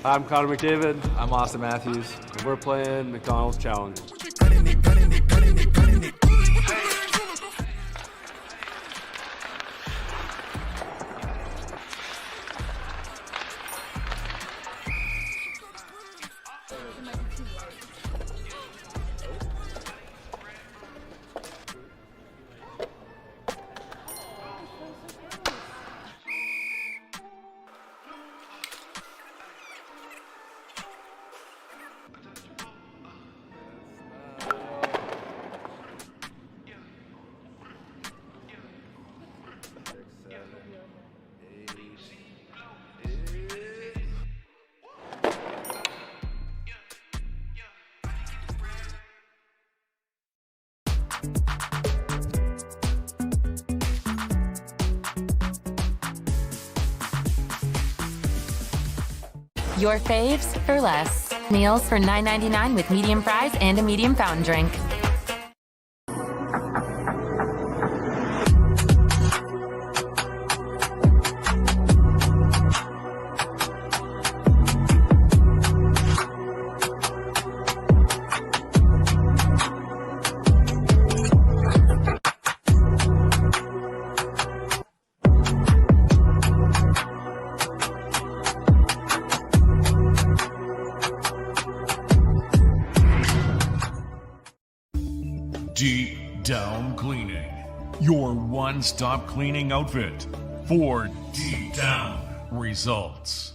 I'm Connor McDavid. I'm Austin Matthews. And we're playing Macdonalds Challenge. Your faves for less. Meals for $9.99 with medium fries and a medium fountain drink. Deep Down Cleaning, your one-stop cleaning outfit for deep down results.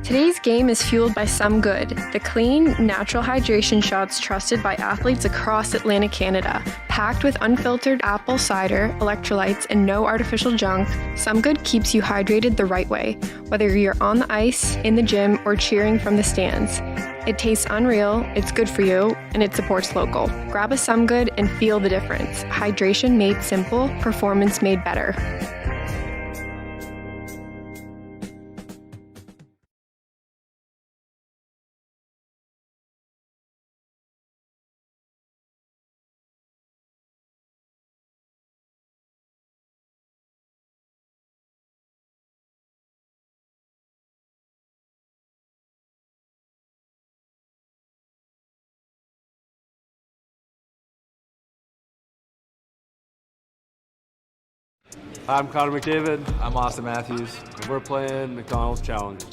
Today's game is fueled by Some Good, the clean, natural hydration shots trusted by athletes across Atlantic Canada. Packed with unfiltered apple cider, electrolytes, and no artificial junk, Some Good keeps you hydrated the right way, whether you're on the ice, in the gym, or cheering from the stands. It tastes unreal, it's good for you, and it supports local. Grab a Some Good and feel the difference. Hydration made simple, performance made better. I'm Connor McDavid. I'm Austin Matthews. And we're playing Macdonalds Challenge.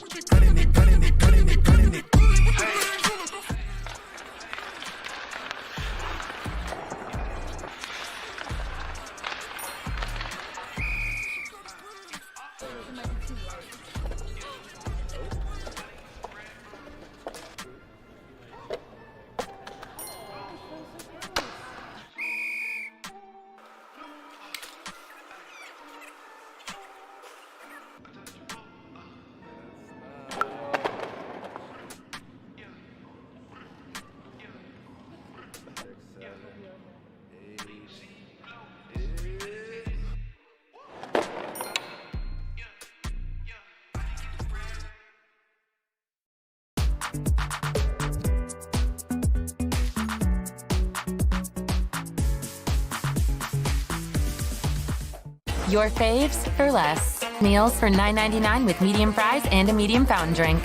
Your faves for less. Meals for $9.99 with medium fries and a medium fountain drink.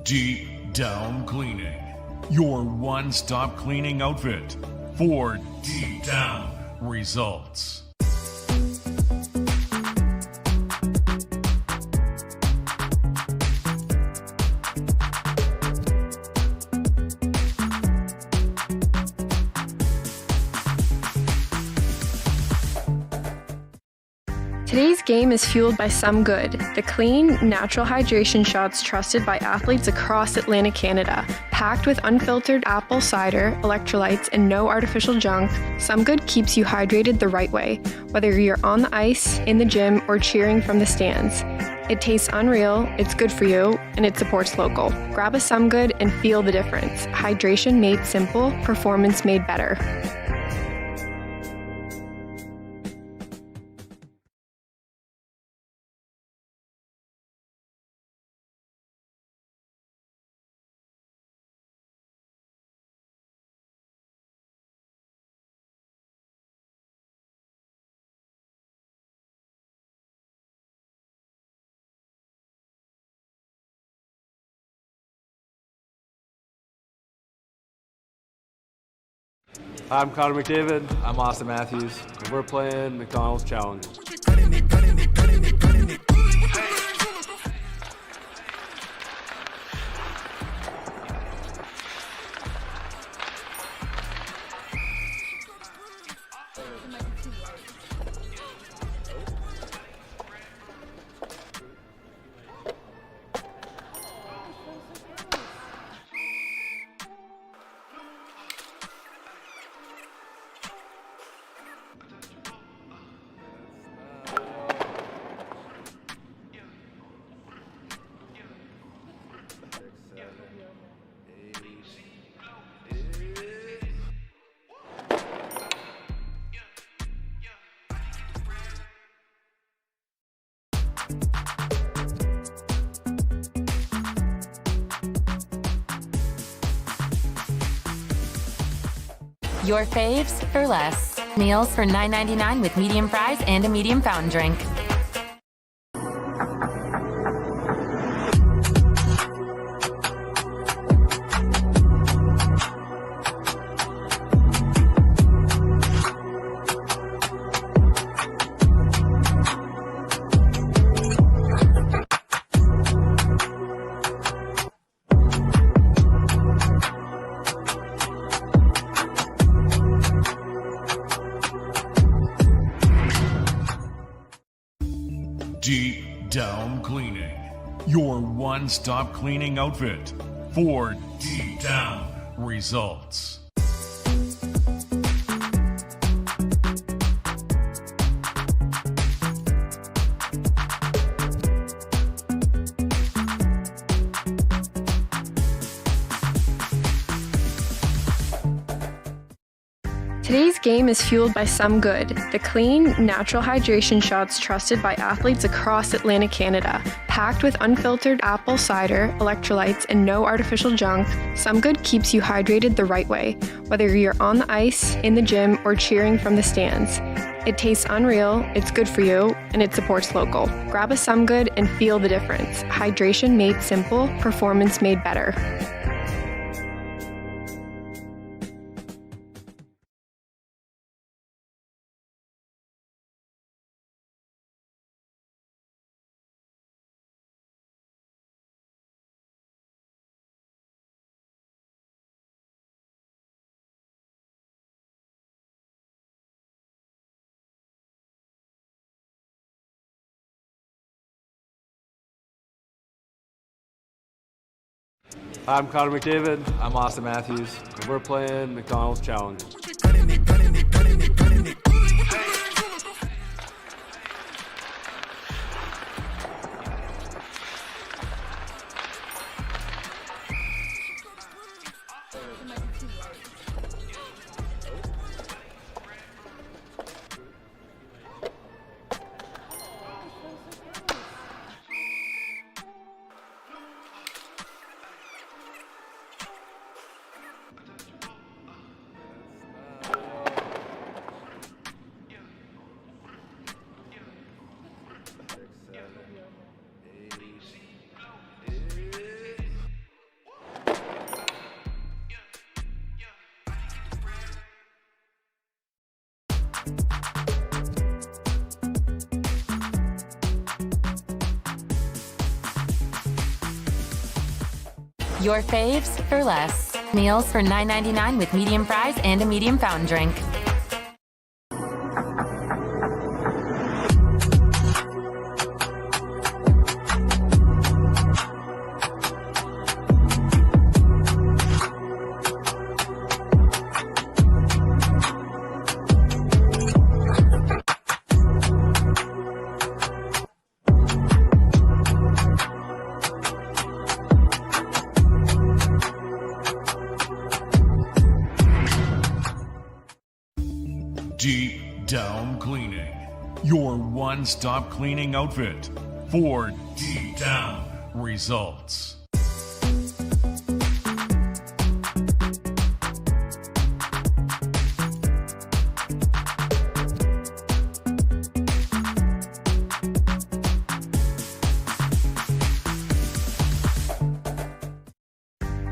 Deep Down Cleaning, your one-stop cleaning outfit for deep down results. Today's game is fueled by Some Good, the clean, natural hydration shots trusted by athletes across Atlantic Canada. Packed with unfiltered apple cider, electrolytes, and no artificial junk, Some Good keeps you hydrated the right way, whether you're on the ice, in the gym, or cheering from the stands. It tastes unreal, it's good for you, and it supports local. Grab a Some Good and feel the difference. Hydration made simple, performance made better. I'm Connor McDavid. I'm Austin Matthews. And we're playing Macdonalds Challenge. Your faves for less. Meals for $9.99 with medium fries and a medium fountain drink. Deep Down Cleaning, your one-stop cleaning outfit for deep down results. Today's game is fueled by Some Good, the clean, natural hydration shots trusted by athletes across Atlantic Canada. Packed with unfiltered apple cider, electrolytes, and no artificial junk, Some Good keeps you hydrated the right way, whether you're on the ice, in the gym, or cheering from the stands. It tastes unreal, it's good for you, and it supports local. Grab a Some Good and feel the difference. Hydration made simple, performance made better. I'm Connor McDavid. I'm Austin Matthews. And we're playing Macdonalds Challenge. Your faves for less. Meals for $9.99 with medium fries and a medium fountain drink. Deep Down Cleaning, your one-stop cleaning outfit for deep down results.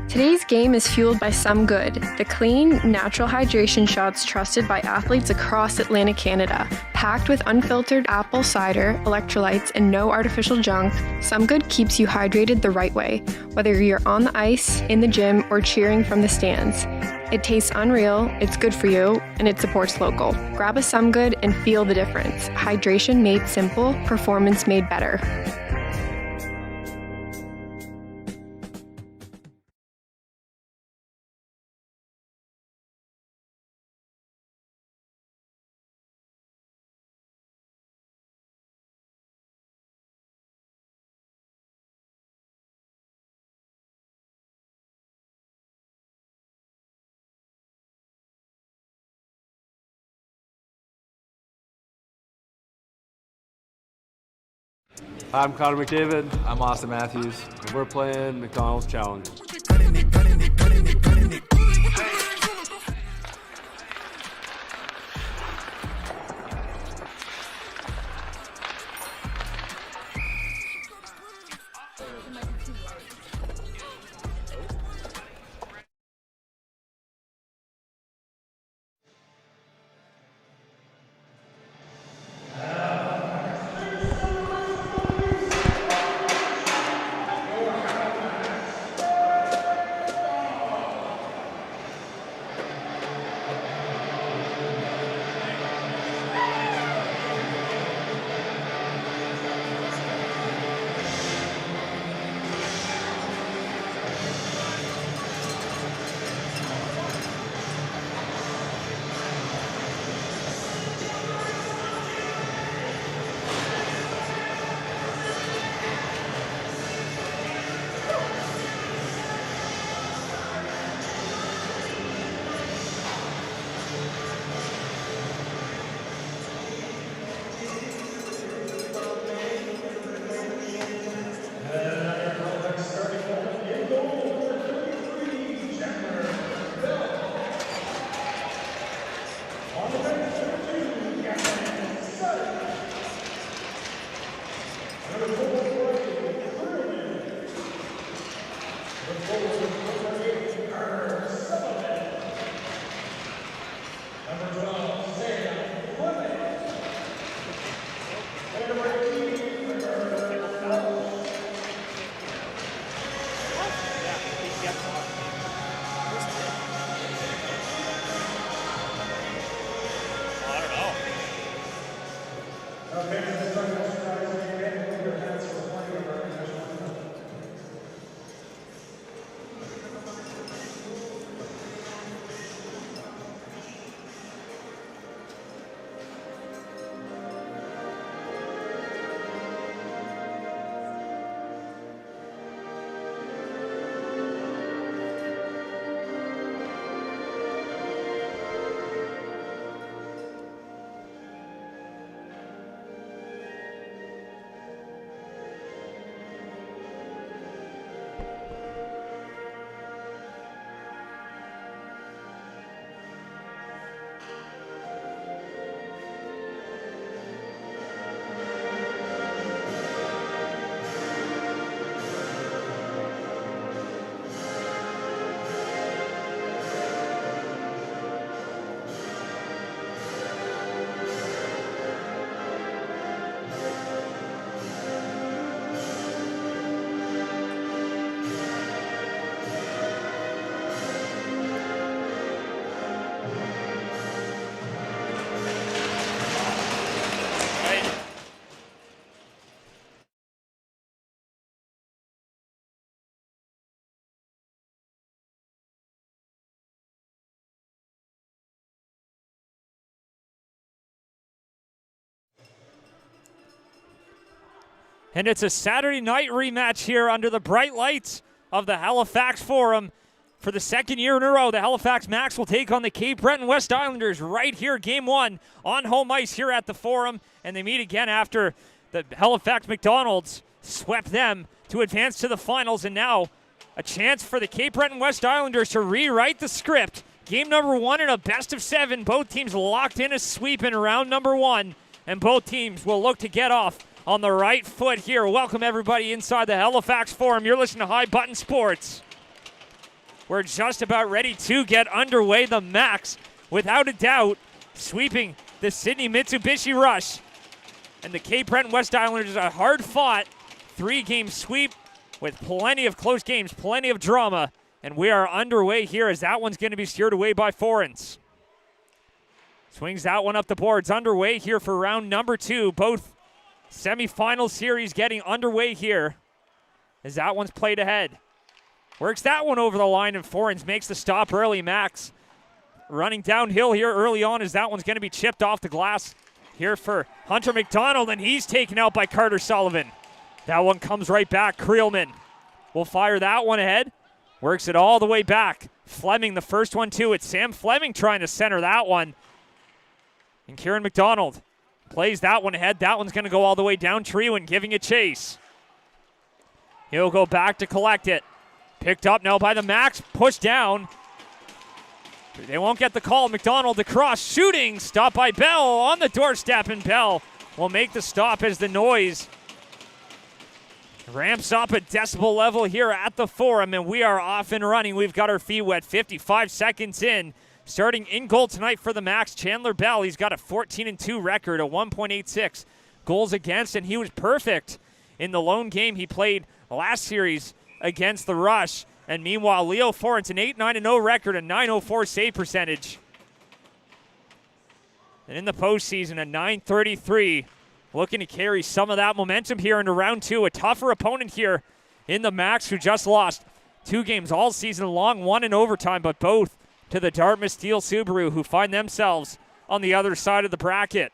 Today's game is fueled by Some Good, the clean, natural hydration shots trusted by athletes across Atlantic Canada. Packed with unfiltered apple cider, electrolytes, and no artificial junk, Some Good keeps you hydrated the right way, whether you're on the ice, in the gym, or cheering from the stands. It tastes unreal, it's good for you, and it supports local. Grab a Some Good and feel the difference. Hydration made simple, performance made better. I'm Connor McDavid. I'm Austin Matthews. And we're playing Macdonalds Challenge. And it's a Saturday night rematch here under the bright lights of the Halifax Forum. For the second year in a row, the Halifax Max will take on the Cape Breton West Islanders right here, game one, on home ice here at the Forum. And they meet again after the Halifax Macdonalds swept them to advance to the finals. And now a chance for the Cape Breton West Islanders to rewrite the script. Game number one in a best of seven. Both teams locked in a sweep in round number one. And both teams will look to get off on the right foot here. Welcome everybody inside the Halifax Forum. You're listening to High Button Sports. We're just about ready to get underway. The Max, without a doubt, sweeping the Sydney Mitsubishi Rush. And the Cape Breton West Islanders, a hard-fought three-game sweep with plenty of close games, plenty of drama. And we are underway here as that one's going to be steered away by Forens. Swings that one up the boards. Underway here for round number two. Both semifinal series getting underway here as that one's played ahead. Works that one over the line, and Forens makes the stop early. Max running downhill here early on as that one's going to be chipped off the glass here for Hunter McDonald, and he's taken out by Carter Sullivan. That one comes right back. Creelman will fire that one ahead. Works it all the way back. Fleming, the first one too. It's Sam Fleming trying to center that one. And Kieran McDonald plays that one ahead. That one's going to go all the way down. Trewen giving it chase. He'll go back to collect it. Picked up now by the Max, pushed down. They won't get the call. McDonald across, shooting, stopped by Bell on the doorstep, and Bell will make the stop as the noise ramps up a decibel level here at the Forum, and we are off and running. We've got our feet wet, 55 seconds in. Starting in goal tonight for the Max, Chandler Bell. He's got a 14-2 record, a 1.86 goals against, and he was perfect in the lone game he played last series against the Rush. And meanwhile, Leo Forens, an 8-9-0 record, a 904 save percentage. And in the postseason, a 933, looking to carry some of that momentum here into round two. A tougher opponent here in the Max, who just lost two games all season long, one in overtime, but both to the Dartmouth Steel Subaru, who find themselves on the other side of the bracket.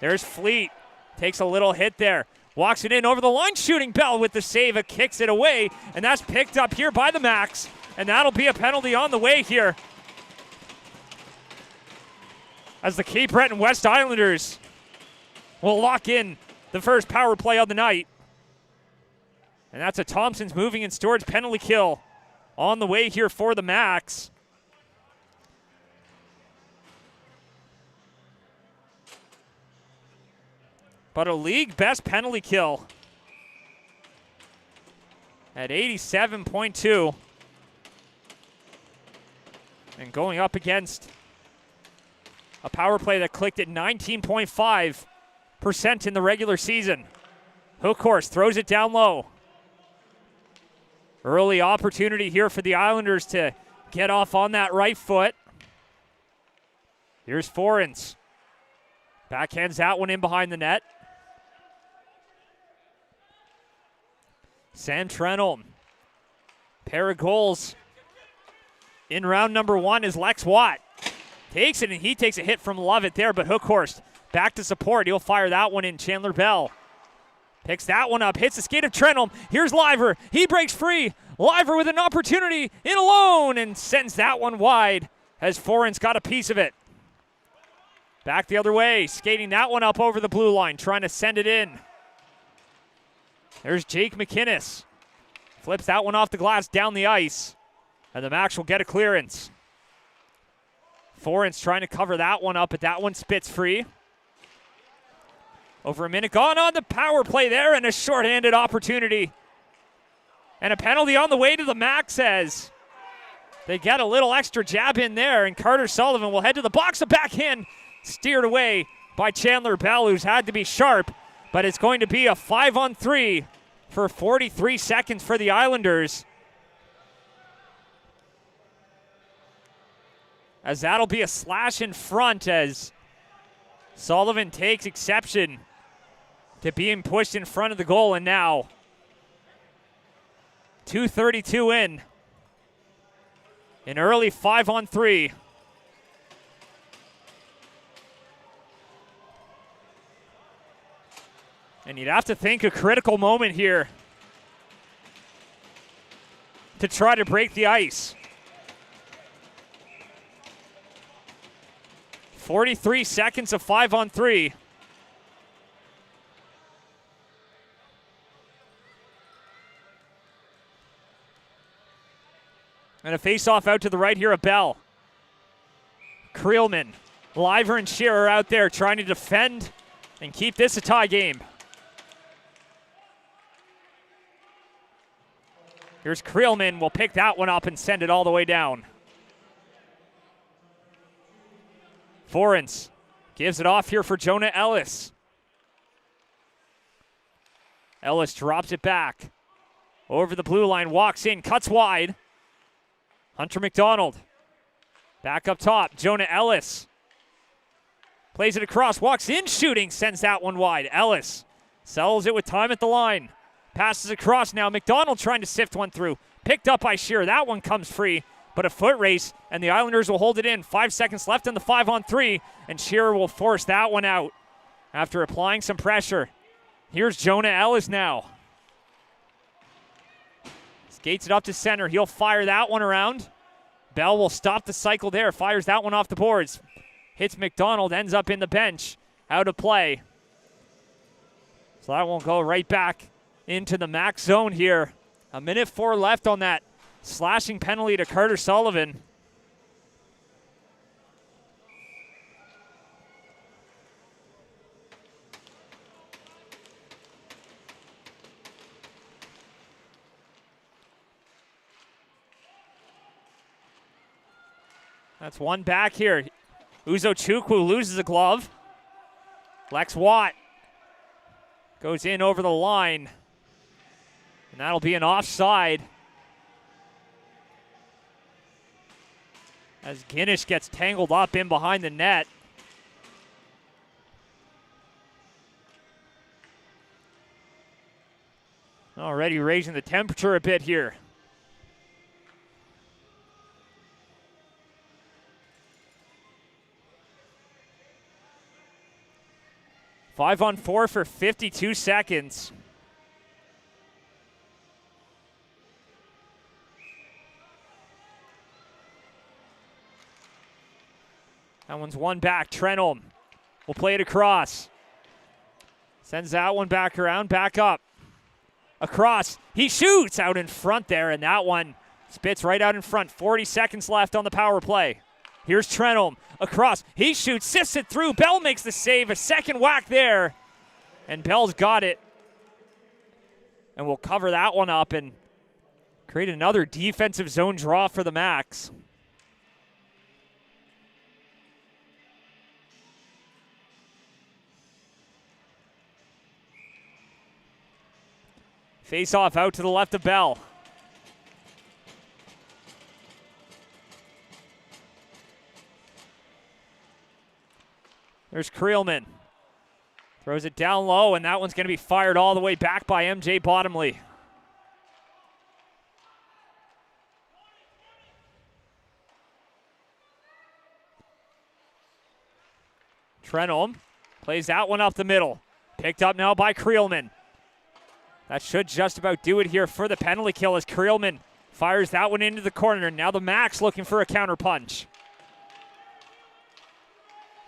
There's Fleet, takes a little hit there. Walks it in over the line, shooting Bell with the save, it kicks it away, and that's picked up here by the Max, and that'll be a penalty on the way here. As the Cape Breton West Islanders will lock in the first power play of the night. And that's a Thompson's moving and storage penalty kill on the way here for the Max. But a league best penalty kill at 87.2. And going up against a power play that clicked at 19.5% in the regular season. Hookhorse throws it down low. Early opportunity here for the Islanders to get off on that right foot. Here's Forens. Backhands that one in behind the net. Sam Trenholm, pair of goals in round number one is Lex Watt. Takes it, and he takes a hit from Lovett there, but Hookhorst back to support. He'll fire that one in. Chandler Bell picks that one up, hits the skate of Trenholm. Here's Liver. He breaks free. Liver with an opportunity in alone and sends that one wide as Forens got a piece of it. Back the other way, skating that one up over the blue line, trying to send it in. There's Jake McInnes. Flips that one off the glass down the ice. And the Max will get a clearance. Forens trying to cover that one up, but that one spits free. Over a minute gone on the power play there, and a shorthanded opportunity. And a penalty on the way to the Max as they get a little extra jab in there, and Carter Sullivan will head to the box. A backhand steered away by Chandler Bell, who's had to be sharp. But it's going to be a 5-on-3 for 43 seconds for the Islanders. As that'll be a slash in front as Sullivan takes exception to being pushed in front of the goal. And now 2:32 in. An early 5-on-3. And you'd have to think a critical moment here to try to break the ice. 43 seconds of 5-on-3. And a face-off out to the right here of Bell. Creelman, Liver, and Shearer out there trying to defend and keep this a tie game. Here's Creelman, will pick that one up and send it all the way down. Forens gives it off here for Jonah Ellis. Ellis drops it back. Over the blue line, walks in, cuts wide. Hunter McDonald. Back up top, Jonah Ellis. Plays it across, walks in, shooting, sends that one wide. Ellis settles it with time at the line. Passes across now, McDonald trying to sift one through. Picked up by Shearer, that one comes free, but a foot race, and the Islanders will hold it in. 5 seconds left in the 5-on-3, and Shearer will force that one out after applying some pressure. Here's Jonah Ellis now. Skates it up to center. He'll fire that one around. Bell will stop the cycle there. Fires that one off the boards. Hits McDonald. Ends up in the bench. Out of play. So that won't go right back into the max zone here. 1:04 left on that slashing penalty to Carter Sullivan. That's one back here. Uzo Chukwu loses a glove. Lex Watt goes in over the line. And that'll be an offside. As Guinness gets tangled up in behind the net. Already raising the temperature a bit here. Five on four for 52 seconds. That one's one back. Trenholm will play it across. Sends that one back around, back up. Across. He shoots out in front there, and that one spits right out in front. 40 seconds left on the power play. Here's Trenholm across. He shoots, sifts it through. Bell makes the save. A second whack there. And Bell's got it. And we'll cover that one up and create another defensive zone draw for the Max. Face off out to the left of Bell. There's Creelman. Throws it down low, and that one's going to be fired all the way back by MJ Bottomley. Trenholm plays that one up the middle. Picked up now by Creelman. That should just about do it here for the penalty kill as Creelman fires that one into the corner. Now the Max looking for a counter punch.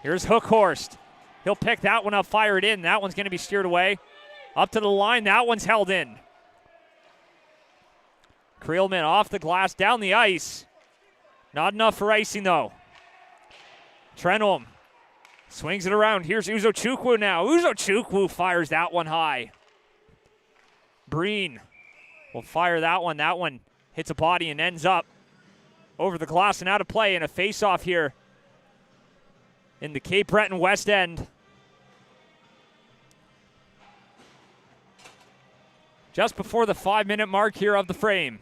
Here's Hookhorst. He'll pick that one up, fire it in. That one's going to be steered away. Up to the line. That one's held in. Creelman off the glass, down the ice. Not enough for icing, though. Trenholm swings it around. Here's Uzo Chukwu now. Uzo Chukwu fires that one high. Breen will fire that one. That one hits a body and ends up over the glass and out of play, and a face-off here in the Cape Breton West End. Just before the 5-minute mark here of the frame.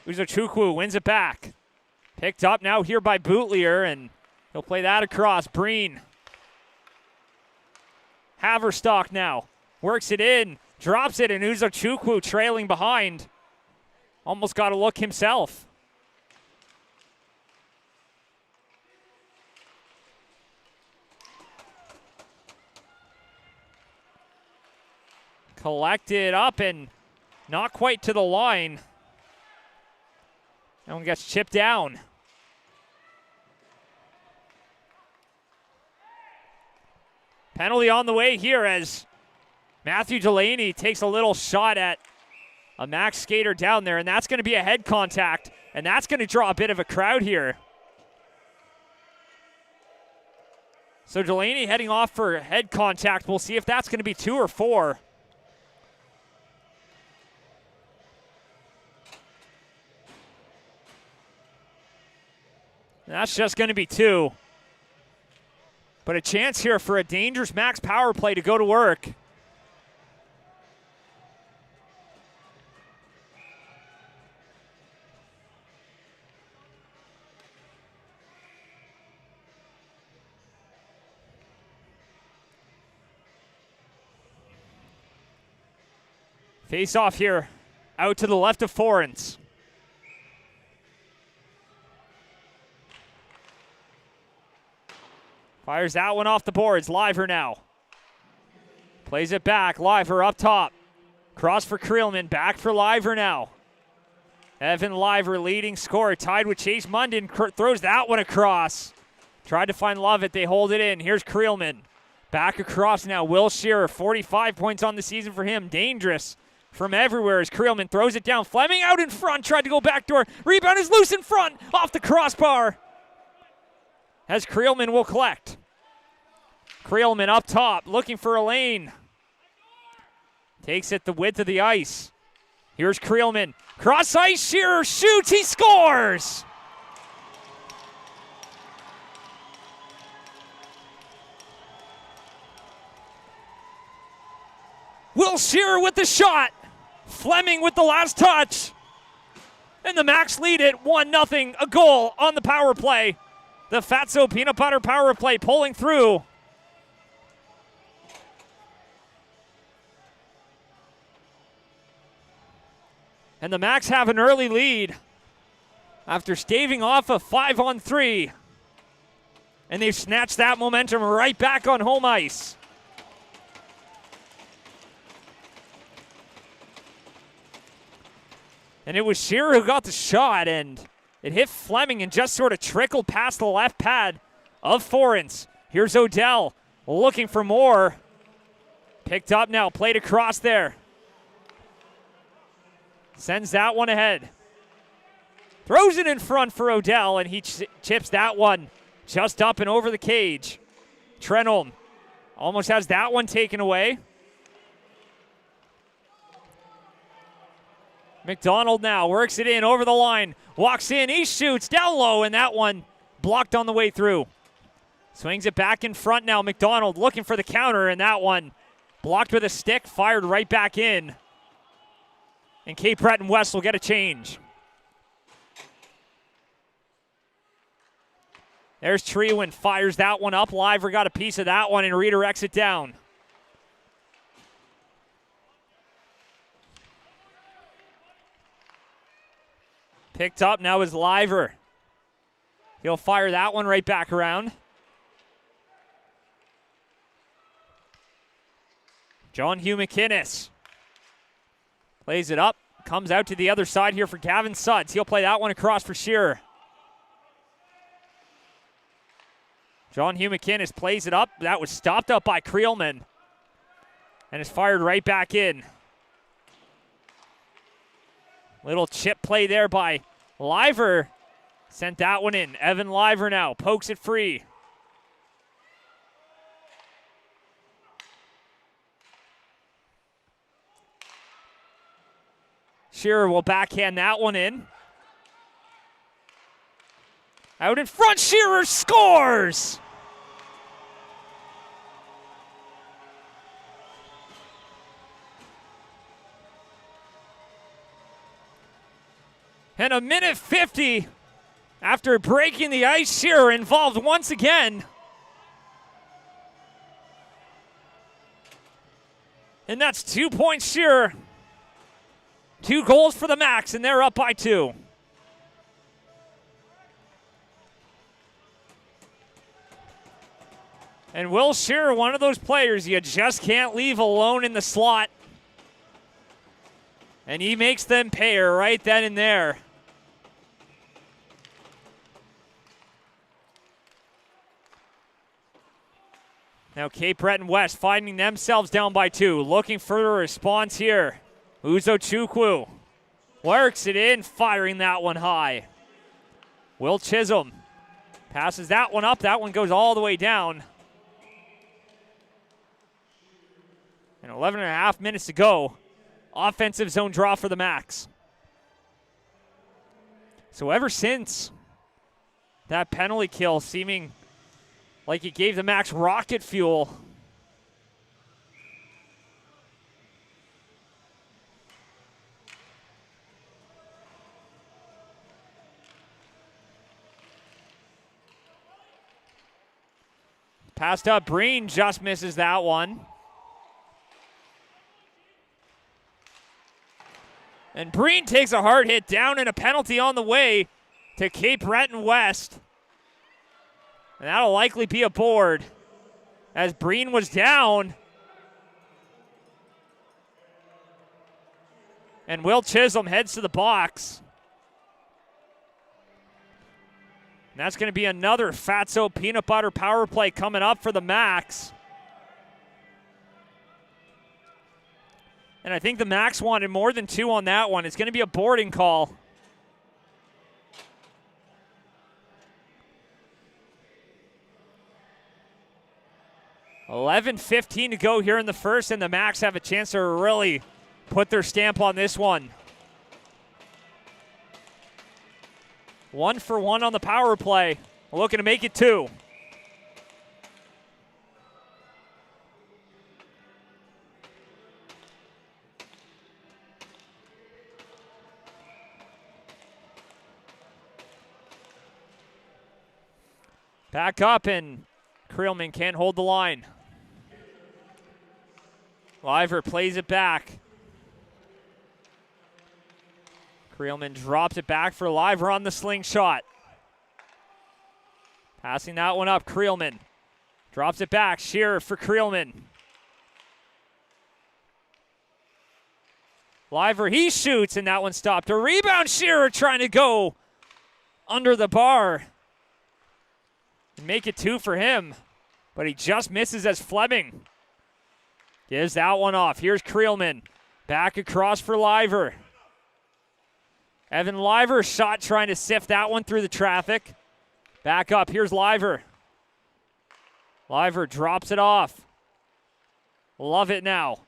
Uzo Chukwu wins it back. Picked up now here by Bootlier, and he'll play that across. Breen. Haverstock now. Works it in. Drops it, and Uzo Chukwu trailing behind. Almost got a look himself. Collected up and not quite to the line. That one gets chipped down. Penalty on the way here as Matthew Delaney takes a little shot at a Max skater down there, and that's going to be a head contact, and that's going to draw a bit of a crowd here. So Delaney heading off for head contact. We'll see if that's going to be 2 or 4. That's just going to be 2. But a chance here for a dangerous Max power play to go to work. Face off here, out to the left of Forens. Fires that one off the boards. Liver now. Plays it back. Liver up top. Cross for Creelman. Back for Liver now. Evan Liver, leading scorer, tied with Chase Munden. Throws that one across. Tried to find Lovett. They hold it in. Here's Creelman. Back across now. Will Shearer, 45 points on the season for him. Dangerous from everywhere as Creelman throws it down. Fleming out in front. Tried to go backdoor. Rebound is loose in front. Off the crossbar. As Creelman will collect. Creelman up top, looking for a lane. Takes it the width of the ice. Here's Creelman. Cross ice, Shearer shoots, he scores! Will Shearer with the shot. Fleming with the last touch. And the Max lead it 1-0, a goal on the power play. The Fatso Peanut Butter power play pulling through. And the Max have an early lead after staving off a 5-on-3. And they've snatched that momentum right back on home ice. And it was Shearer who got the shot, and it hit Fleming and just sort of trickled past the left pad of Forens. Here's Odell looking for more. Picked up now, played across there. Sends that one ahead. Throws it in front for Odell, and he chips that one just up and over the cage. Trenholm almost has that one taken away. Macdonald now works it in over the line. Walks in, he shoots down low, and that one blocked on the way through. Swings it back in front now. Macdonald looking for the counter, and that one blocked with a stick, fired right back in. And Cape Breton West will get a change. There's Treewin, fires that one up. Liver got a piece of that one and redirects it down. Picked up now is Liver. He'll fire that one right back around. John Hugh McInnes plays it up. Comes out to the other side here for Gavin Suds. He'll play that one across for Shearer. John Hugh McInnes plays it up. That was stopped up by Creelman. And is fired right back in. Little chip play there by Liver. Sent that one in. Evan Liver now pokes it free. Shearer will backhand that one in. Out in front, Shearer scores! And a minute 50 after breaking the ice, Shearer involved once again. And that's 2 points, Shearer. 2 goals for the Max, and they're up by 2. And Will Shearer, one of those players you just can't leave alone in the slot. And he makes them pay her right then and there. Now Cape Breton West finding themselves down by 2. Looking for a response here. Uzo Chukwu works it in, firing that one high. Will Chisholm passes that one up. That one goes all the way down. And 11 and a half minutes to go. Offensive zone draw for the Max. So ever since that penalty kill seeming like it gave the Max rocket fuel, passed up, Breen just misses that one. And Breen takes a hard hit down and a penalty on the way to Cape Breton West. And that'll likely be a board as Breen was down. And Will Chisholm heads to the box. And that's going to be another Fatso peanut butter power play coming up for the Max. And I think the Max wanted more than 2 on that one. It's going to be a boarding call. $11:15 to go here in the first, and the Max have a chance to really put their stamp on this one. 1 for 1 on the power play. Looking to make it 2. Back up, and Creelman can't hold the line. Liver plays it back. Creelman drops it back for Liver on the slingshot. Passing that one up, Creelman. Drops it back, Shearer for Creelman. Liver, he shoots, and that one stopped. A rebound, Shearer trying to go under the bar. And make it 2 for him, but he just misses as Fleming gives that one off. Here's Creelman, back across for Liver. Evan Liver shot trying to sift that one through the traffic. Back up, here's Liver. Liver drops it off. Love it now.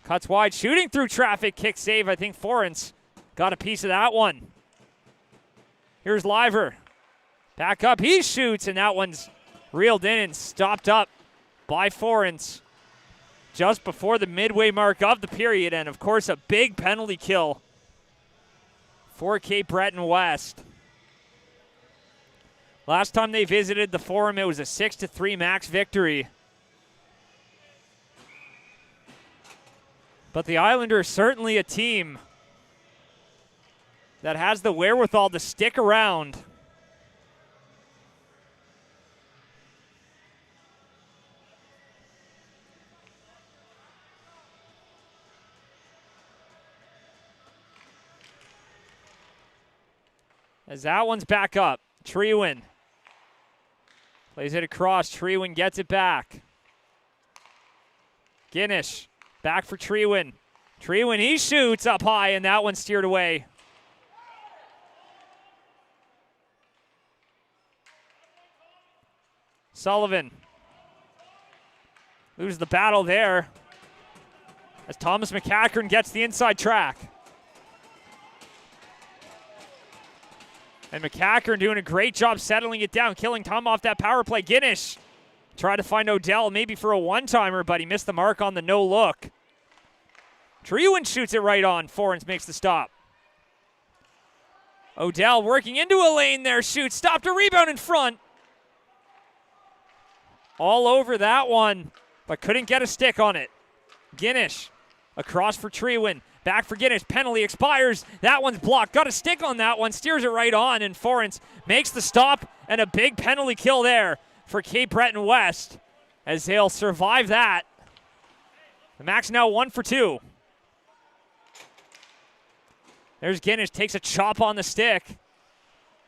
Cuts wide, shooting through traffic, kick save. I think Forens got a piece of that one. Here's Liver. Back up, he shoots, and that one's reeled in and stopped up by Forens just before the midway mark of the period. And, of course, a big penalty kill for Cape Breton West. Last time they visited the Forum, it was a 6-3 Max victory. But the Islanders certainly a team that has the wherewithal to stick around. As that one's back up, Treewin plays it across. Treewin gets it back. Guinness back for Treewin. Treewin, he shoots up high, and that one's steered away. Sullivan loses the battle there as Thomas McCachran gets the inside track. And McCachran doing a great job settling it down, killing Tom off that power play. Guinness tried to find Odell maybe for a one-timer, but he missed the mark on the no-look. Treewin shoots it right on. Forens makes the stop. Odell working into a lane there, shoots, stopped, a rebound in front. All over that one, but couldn't get a stick on it. Guinness across for Treewin. Back for Guinness, penalty expires. That one's blocked. Got a stick on that one, steers it right on, and Forens makes the stop, and a big penalty kill there for Cape Breton West as they'll survive that. The Max now 1 for 2. There's Guinness, takes a chop on the stick.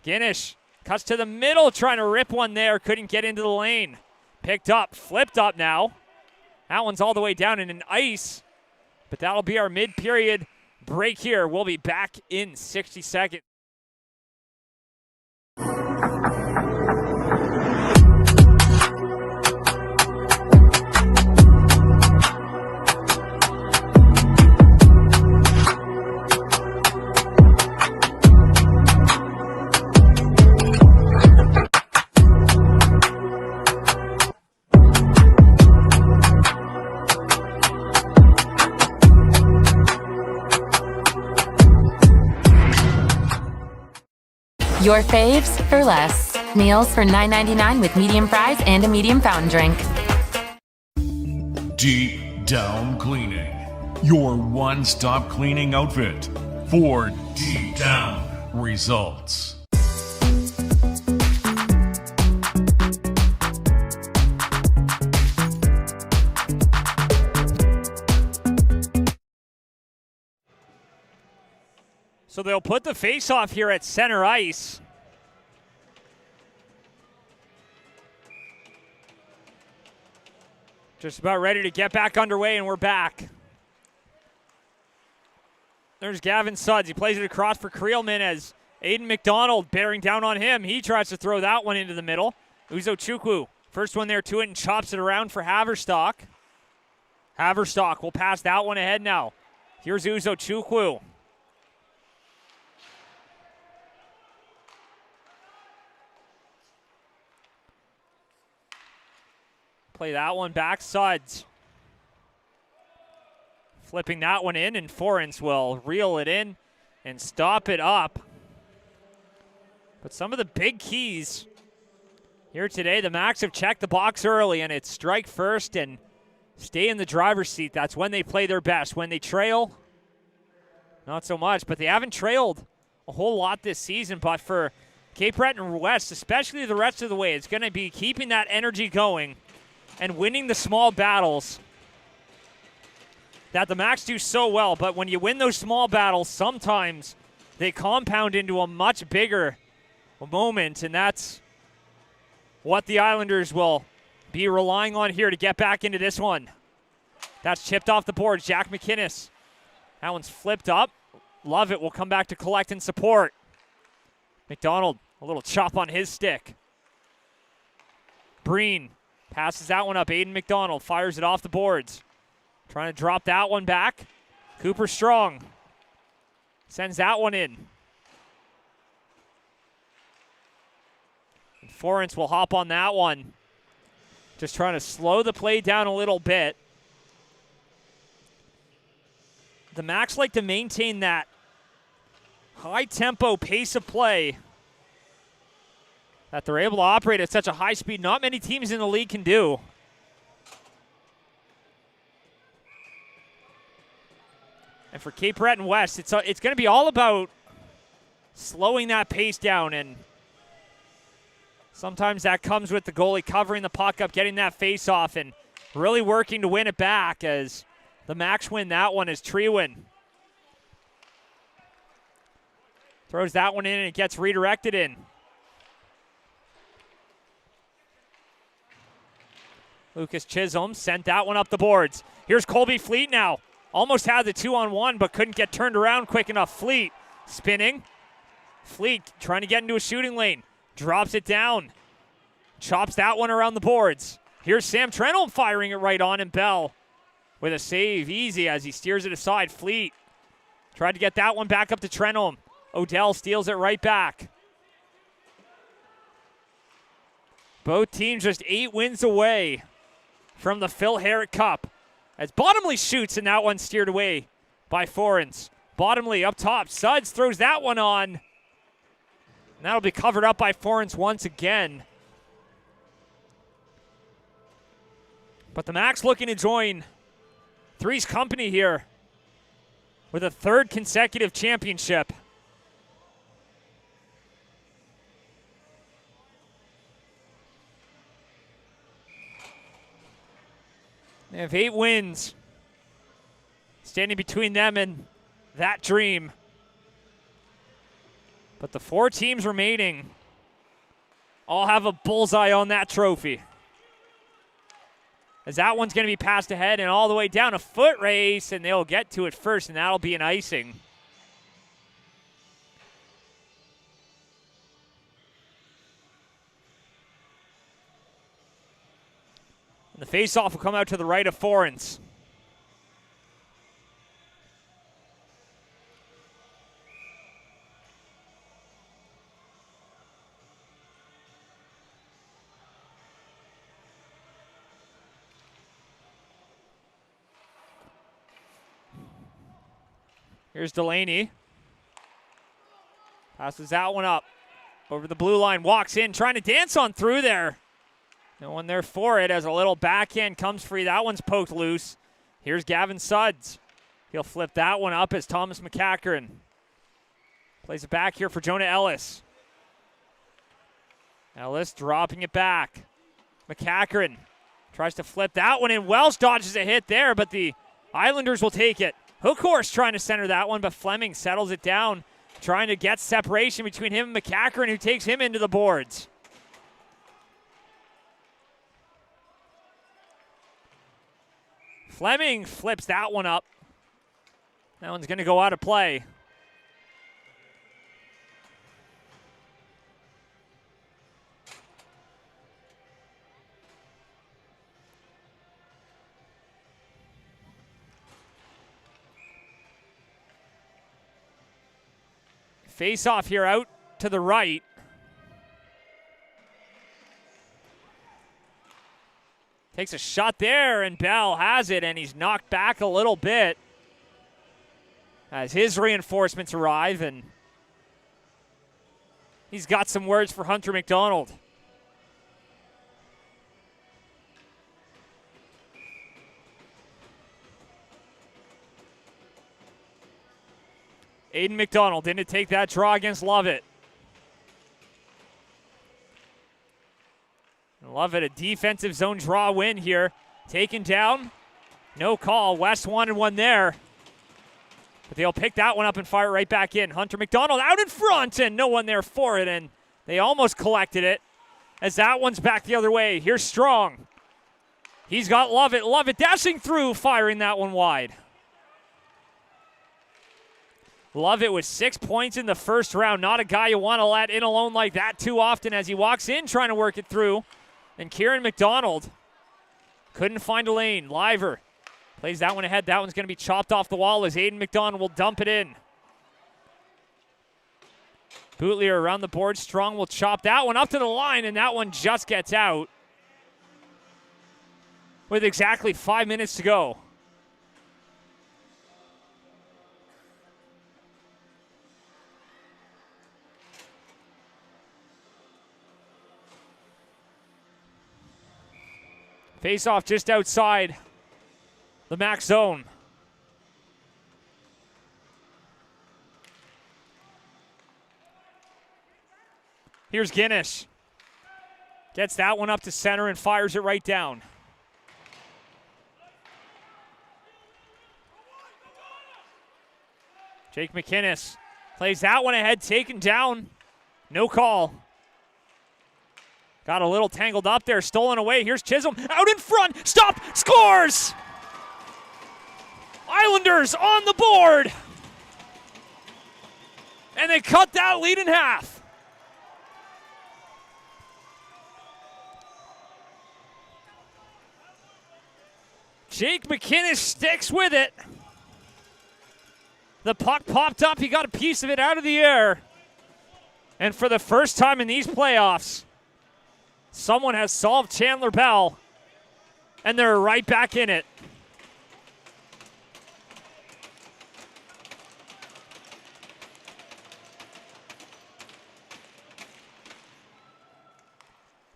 Guinness cuts to the middle, trying to rip one there. Couldn't get into the lane. Picked up, flipped up now. That one's all the way down in an ice. But that'll be our mid-period break here. We'll be back in 60 seconds. Your faves for less. Meals for $9.99 with medium fries and a medium fountain drink. Deep Down Cleaning, your one-stop cleaning outfit for deep down results. So they'll put the face-off here at center ice. Just about ready to get back underway, and we're back. There's Gavin Sudds. He plays it across for Creelman as Aiden McDonald bearing down on him. He tries to throw that one into the middle. Uzo Chukwu, first one there to it and chops it around for Haverstock. Haverstock will pass that one ahead now. Here's Uzo Chukwu. Play that one back, Sudds. Flipping that one in, and Forens will reel it in and stop it up. But some of the big keys here today, the Macs have checked the box early, and it's strike first and stay in the driver's seat. That's when they play their best. When they trail, not so much, but they haven't trailed a whole lot this season. But for Cape Breton West, especially the rest of the way, it's going to be keeping that energy going and winning the small battles that the Macs do so well. But when you win those small battles, sometimes they compound into a much bigger moment, and that's what the Islanders will be relying on here to get back into this one. That's chipped off the boards. Jack McInnes. That one's flipped up. Love it. Will come back to collect and support. McDonald, a little chop on his stick. Breen passes that one up. Aiden McDonald fires it off the boards. Trying to drop that one back. Cooper Strong sends that one in. And Forens will hop on that one. Just trying to slow the play down a little bit. The Macs like to maintain that high-tempo pace of play that they're able to operate at such a high speed. Not many teams in the league can do. And for Cape Breton West, it's going to be all about slowing that pace down, and sometimes that comes with the goalie covering the puck up, getting that face off, and really working to win it back as the Macs win that one as Treewin throws that one in and it gets redirected in. Lucas Chisholm sent that one up the boards. Here's Colby Fleet now. Almost had the 2-on-1, but couldn't get turned around quick enough. Fleet spinning. Fleet trying to get into a shooting lane. Drops it down. Chops that one around the boards. Here's Sam Trenholm firing it right on, and Bell with a save easy as he steers it aside. Fleet tried to get that one back up to Trenholm. Odell steals it right back. Both teams just 8 wins away from the Phil Herrick Cup. As Bottomley shoots, and that one steered away by Forens. Bottomley up top. Sudds throws that one on. And that'll be covered up by Forens once again. But the Macs looking to join Three's company here with a 3rd consecutive championship. They have 8 wins standing between them and that dream. But the 4 teams remaining all have a bullseye on that trophy. As that one's going to be passed ahead and all the way down, a foot race, and they'll get to it first, and that'll be an icing. And the face-off will come out to the right of Forens. Here's Delaney. Passes that one up. Over the blue line, walks in, trying to dance on through there. No one there for it as a little backhand comes free. That one's poked loose. Here's Gavin Suds. He'll flip that one up as Thomas McCackern plays it back here for Jonah Ellis. Ellis dropping it back. McCackern tries to flip that one in. Welsh dodges a hit there, but the Islanders will take it. Hookhorse trying to center that one, but Fleming settles it down, trying to get separation between him and McCackern, who takes him into the boards. Fleming flips that one up. That one's going to go out of play. Face off here out to the right. Takes a shot there, and Bell has it, and he's knocked back a little bit as his reinforcements arrive, and he's got some words for Hunter McDonald. Aiden McDonald didn't take that draw against Lovett. Lovett, a defensive zone draw win here. Taken down. No call. West wanted one there. But they'll pick that one up and fire it right back in. Hunter McDonald out in front, and no one there for it, and they almost collected it as that one's back the other way. Here's Strong. He's got Lovett. Lovett dashing through, firing that one wide. Lovett with 6 points in the first round. Not a guy you want to let in alone like that too often as he walks in trying to work it through. And Kieran McDonald couldn't find a lane. Liver plays that one ahead. That one's going to be chopped off the wall as Aiden McDonald will dump it in. Bootlier around the board. Strong will chop that one up to the line, and that one just gets out with exactly 5 minutes to go. Face off just outside the max zone. Here's Guinness. Gets that one up to center and fires it right down. Jake McInnes plays that one ahead, taken down. No call. Got a little tangled up there, stolen away. Here's Chisholm out in front. Stop, scores! Islanders on the board. And they cut that lead in half. Jake McInnes sticks with it. The puck popped up. He got a piece of it out of the air. And for the first time in these playoffs, someone has solved Chandler Bell, and they're right back in it.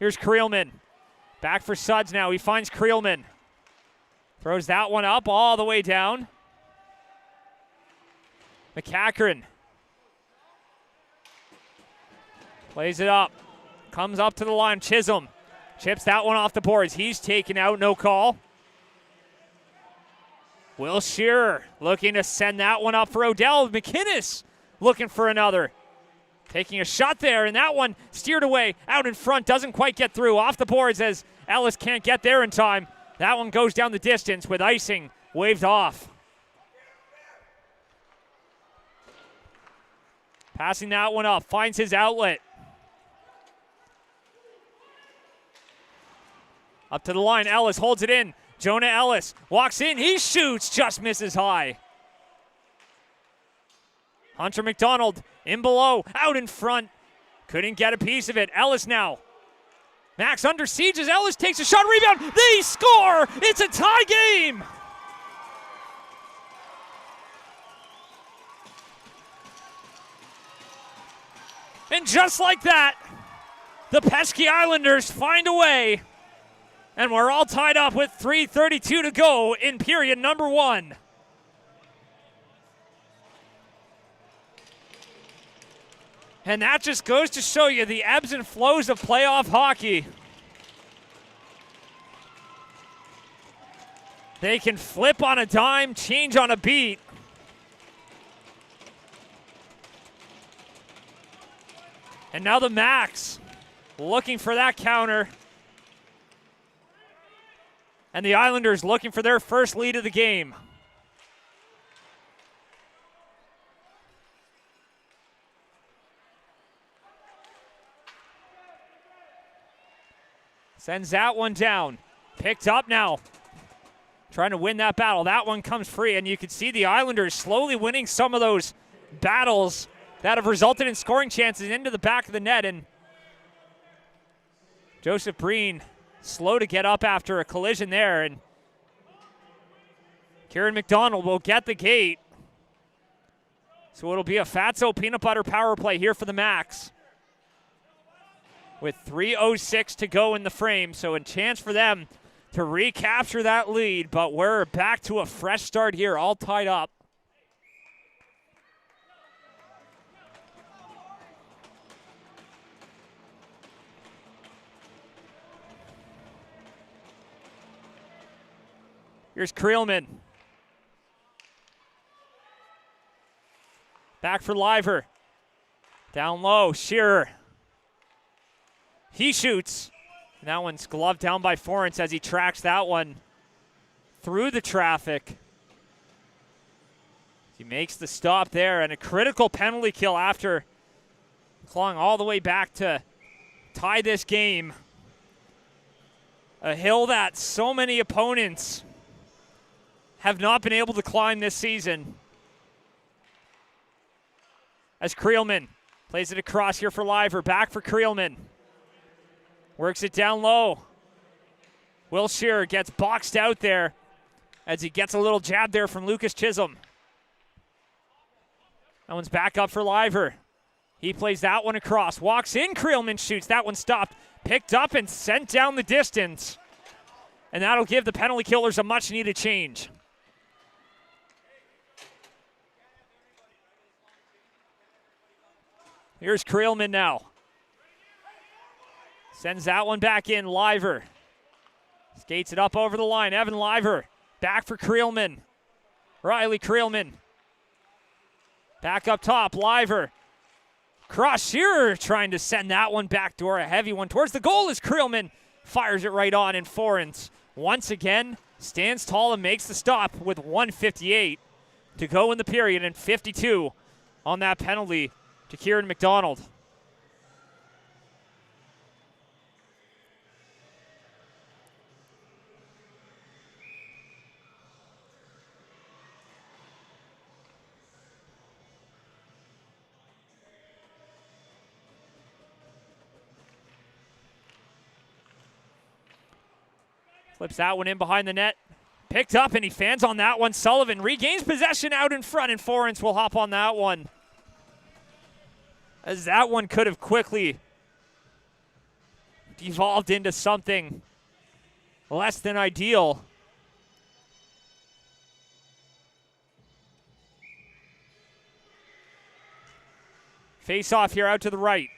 Here's Creelman. Back for Suds now. He finds Creelman. Throws that one up all the way down. McCackern plays it up. Comes up to the line. Chisholm chips that one off the boards. He's taken out. No call. Will Shearer looking to send that one up for Odell. McInnes looking for another. Taking a shot there, and that one steered away out in front. Doesn't quite get through. Off the boards as Ellis can't get there in time. That one goes down the distance with icing waved off. Passing that one up. Finds his outlet. Up to the line. Ellis holds it in. Jonah Ellis walks in. He shoots. Just misses high. Hunter Macdonald in below. Out in front. Couldn't get a piece of it. Ellis now. Max under siege as Ellis takes a shot. Rebound. They score. It's a tie game. And just like that, the pesky Islanders find a way. And we're all tied up with 3:32 to go in period number 1. And that just goes to show you the ebbs and flows of playoff hockey. They can flip on a dime, change on a beat. And now the Max looking for that counter. And the Islanders looking for their first lead of the game. Sends that one down. Picked up now. Trying to win that battle. That one comes free, and you can see the Islanders slowly winning some of those battles that have resulted in scoring chances into the back of the net. And Joseph Breen slow to get up after a collision there. And Kieran McDonald will get the gate. So it'll be a Fatso peanut butter power play here for the Max. With 3:06 to go in the frame. So a chance for them to recapture that lead. But we're back to a fresh start here, all tied up. Here's Creelman. Back for Liver. Down low, Shearer. He shoots. And that one's gloved down by Forrence as he tracks that one through the traffic. He makes the stop there, and a critical penalty kill after clawing all the way back to tie this game. A hill that so many opponents have not been able to climb this season. As Creelman plays it across here for Liver. Back for Creelman. Works it down low. Will Shearer gets boxed out there as he gets a little jab there from Lucas Chisholm. That one's back up for Liver. He plays that one across. Walks in, Creelman shoots. That one stopped. Picked up and sent down the distance. And that'll give the penalty killers a much-needed change. Here's Creelman now. Sends that one back in. Liver skates it up over the line. Evan Liver back for Creelman. Riley Creelman. Back up top. Liver. Cross Shearer trying to send that one backdoor. A heavy one towards the goal as Creelman fires it right on. And Forrence once again stands tall and makes the stop with 1:58 to go in the period and 52 on that penalty to Kieran McDonald. Flips that one in behind the net. Picked up, and he fans on that one. Sullivan regains possession out in front, and Forrence will hop on that one. As that one could have quickly devolved into something less than ideal. Face off here out to the right.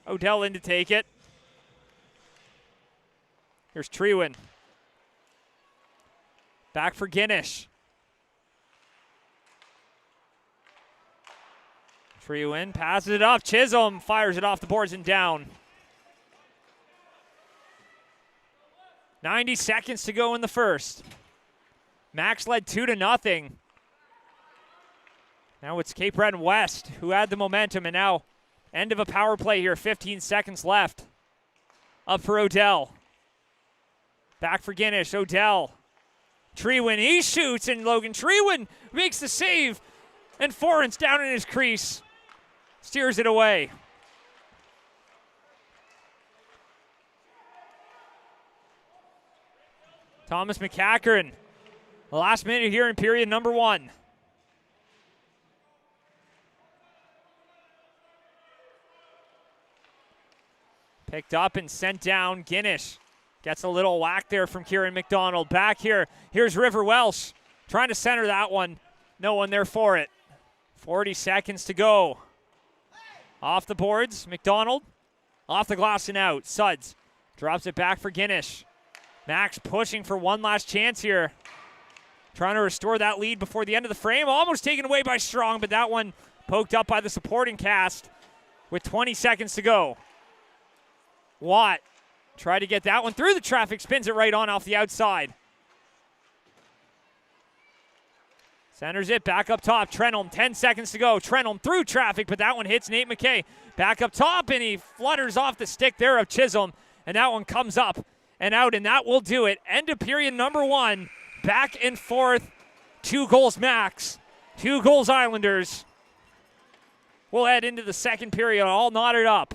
Odell in to take it. Here's Trewin. Back for Guinness. Trewin passes it off. Chisholm fires it off the boards and down. 90 seconds to go in the first. Max led 2-0. Now it's Cape Breton West who had the momentum, and now end of a power play here. 15 seconds left. Up for Odell. Back for Guinness. Odell. Trewin, he shoots, and Logan Trewin makes the save. And Forens down in his crease. Steers it away. Thomas McCackern. The last minute here in period number 1. Picked up and sent down. Guinness gets a little whack there from Kieran McDonald. Back here. Here's River Welsh trying to center that one. No one there for it. 40 seconds to go. Off the boards. McDonald off the glass and out. Suds drops it back for Guinness. Max pushing for one last chance here. Trying to restore that lead before the end of the frame. Almost taken away by Strong, but that one poked up by the supporting cast with 20 seconds to go. Watt tried to get that one through the traffic, spins it right on off the outside. Centers it back up top. Trenholm, 10 seconds to go. Trenholm through traffic, but that one hits Nate McKay. Back up top, and he flutters off the stick there of Chisholm, and that one comes up and out, and that will do it. End of period number 1. Back and forth. 2 goals Max. 2 goals Islanders. We'll head into the second period all knotted up.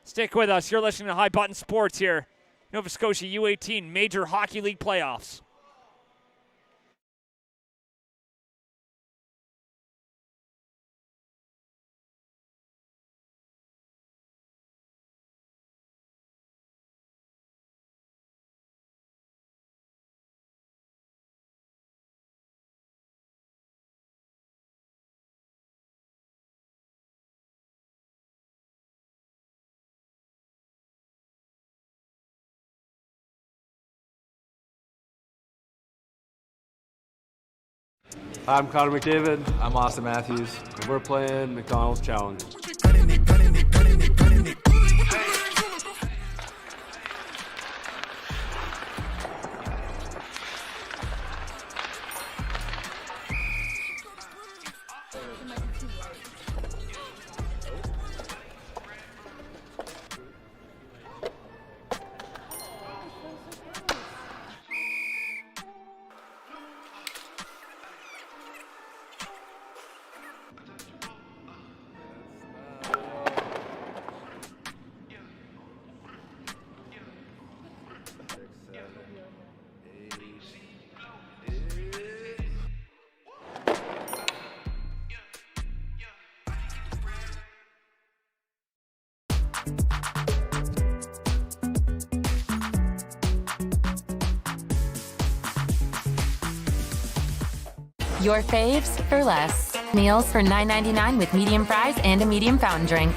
Stick with us. You're listening to High Button Sports here. Nova Scotia U18 Major Hockey League Playoffs. I'm Connor McDavid. I'm Austin Matthews. And we're playing Macdonalds Challenge. Your faves for less. Meals for $9.99 with medium fries and a medium fountain drink.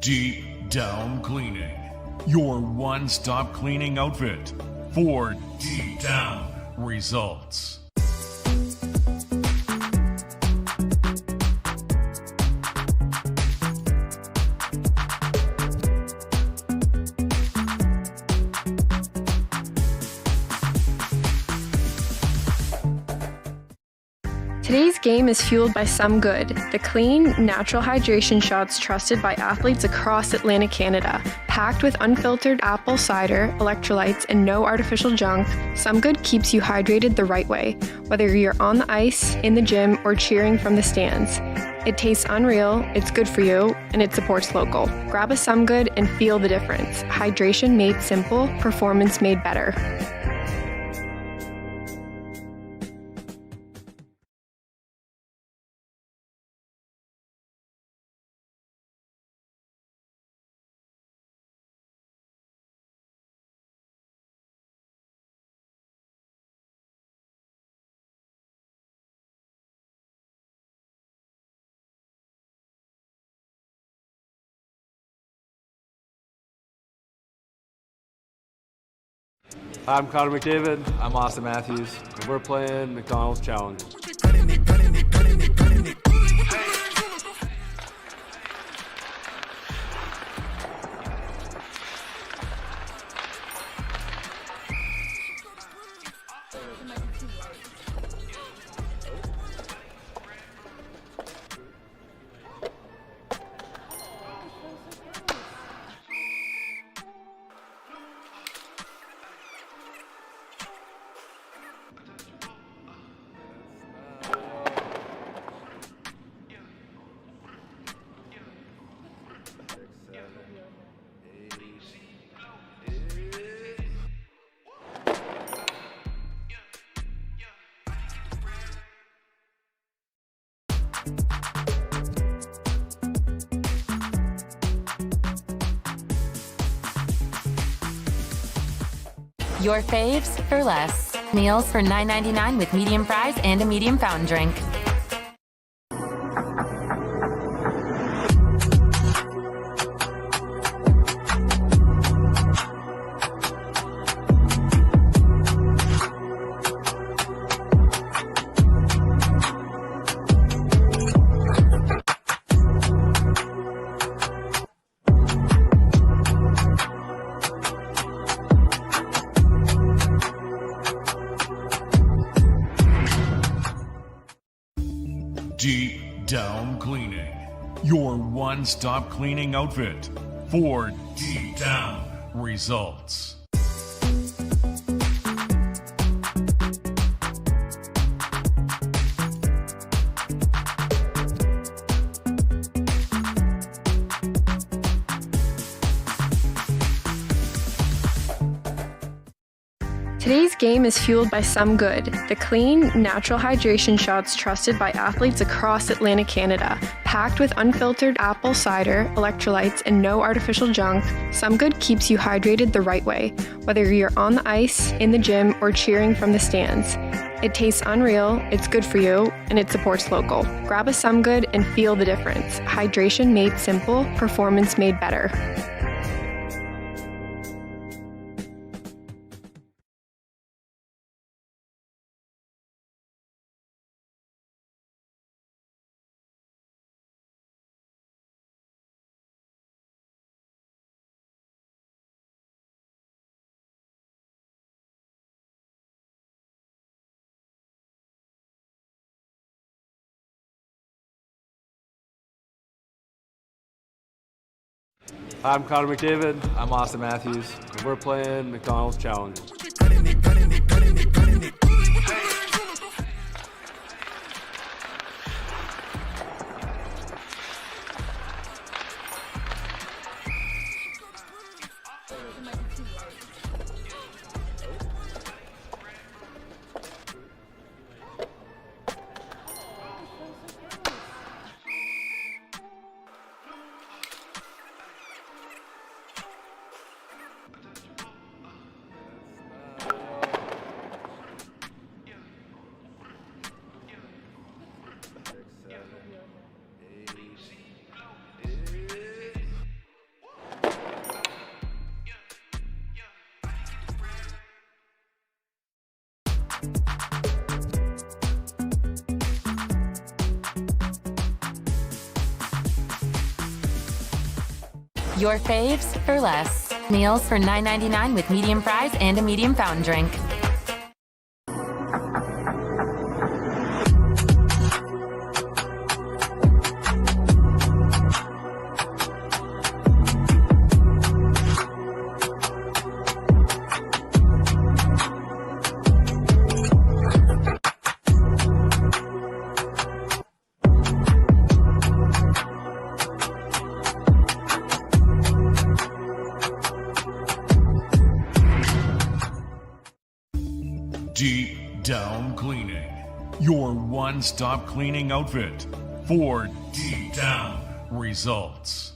Deep Down Cleaning, your one-stop cleaning outfit for deep down results. Today's game is fueled by Some Good, the clean, natural hydration shots trusted by athletes across Atlantic Canada. Packed with unfiltered apple cider, electrolytes, and no artificial junk, Some Good keeps you hydrated the right way, whether you're on the ice, in the gym, or cheering from the stands. It tastes unreal, it's good for you, and it supports local. Grab a Some Good and feel the difference. Hydration made simple, performance made better. I'm Connor McDavid. I'm Austin Matthews. And we're playing Macdonalds Challenges. Your faves for less. Meals for $9.99 with medium fries and a medium fountain drink. Deep Down Cleaning, your one-stop cleaning outfit for deep down results. Today's game is fueled by Some Good, the clean, natural hydration shots trusted by athletes across Atlantic Canada. Packed with unfiltered apple cider, electrolytes, and no artificial junk, Some Good keeps you hydrated the right way, whether you're on the ice, in the gym, or cheering from the stands. It tastes unreal, it's good for you, and it supports local. Grab a Some Good and feel the difference. Hydration made simple, performance made better. I'm Connor McDavid. I'm Austin Matthews. And we're playing Macdonalds Challenges. Your faves for less. Meals for $9.99 with medium fries and a medium fountain drink. Deep Down Cleaning, your one-stop cleaning outfit for deep down results.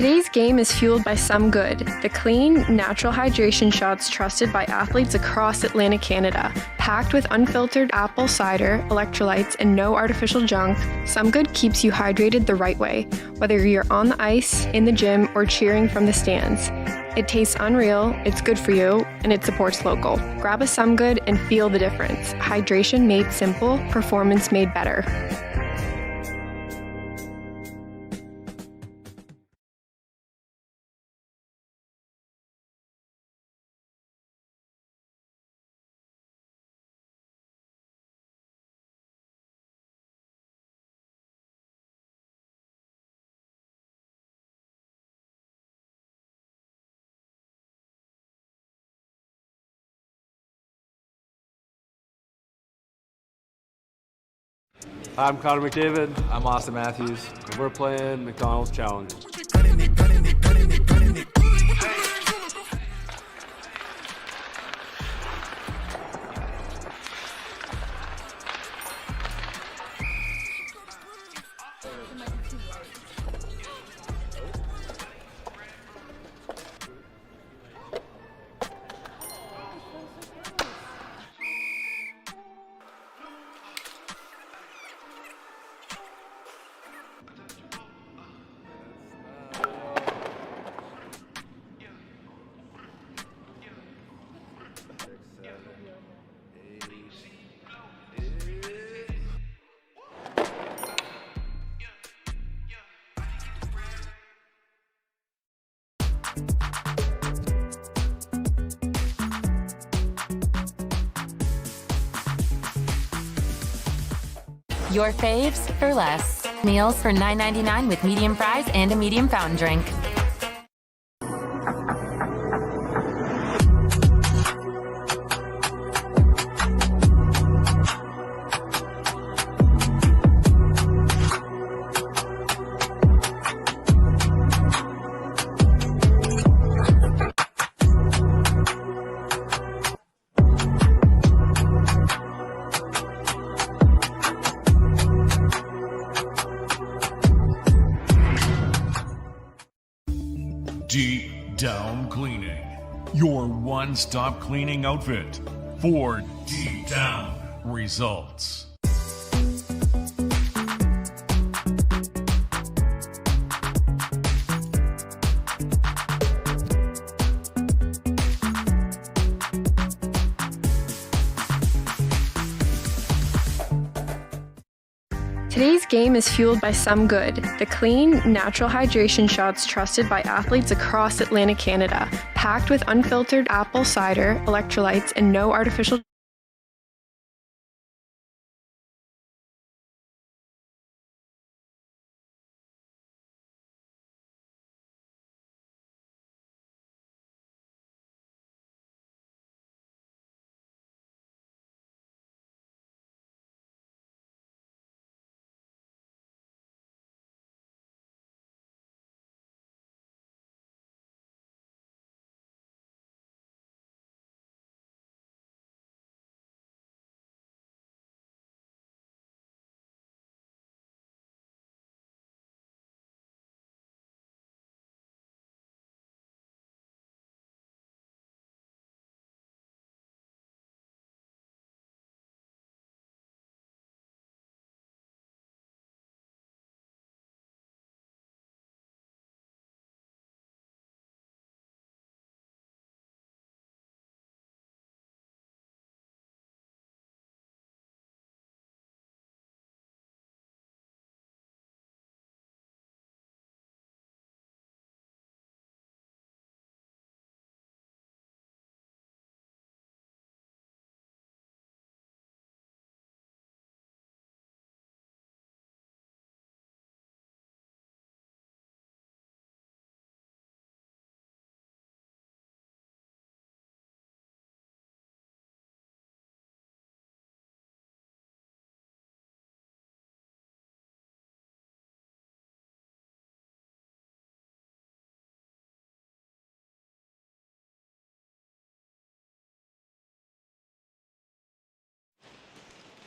Today's game is fueled by Some Good, the clean, natural hydration shots trusted by athletes across Atlantic Canada. Packed with unfiltered apple cider, electrolytes, and no artificial junk, Some Good keeps you hydrated the right way, whether you're on the ice, in the gym, or cheering from the stands. It tastes unreal, it's good for you, and it supports local. Grab a Some Good and feel the difference. Hydration made simple, performance made better. I'm Connor McDavid. I'm Austin Matthews. And we're playing Macdonalds Challenge. Your faves for less. Meals for $9.99 with medium fries and a medium fountain drink. Deep Down Cleaning, your one-stop cleaning outfit for deep down results. Today's game is fueled by Some Good, the clean, natural hydration shots trusted by athletes across Atlantic Canada. Packed with unfiltered apple cider, electrolytes, and no artificial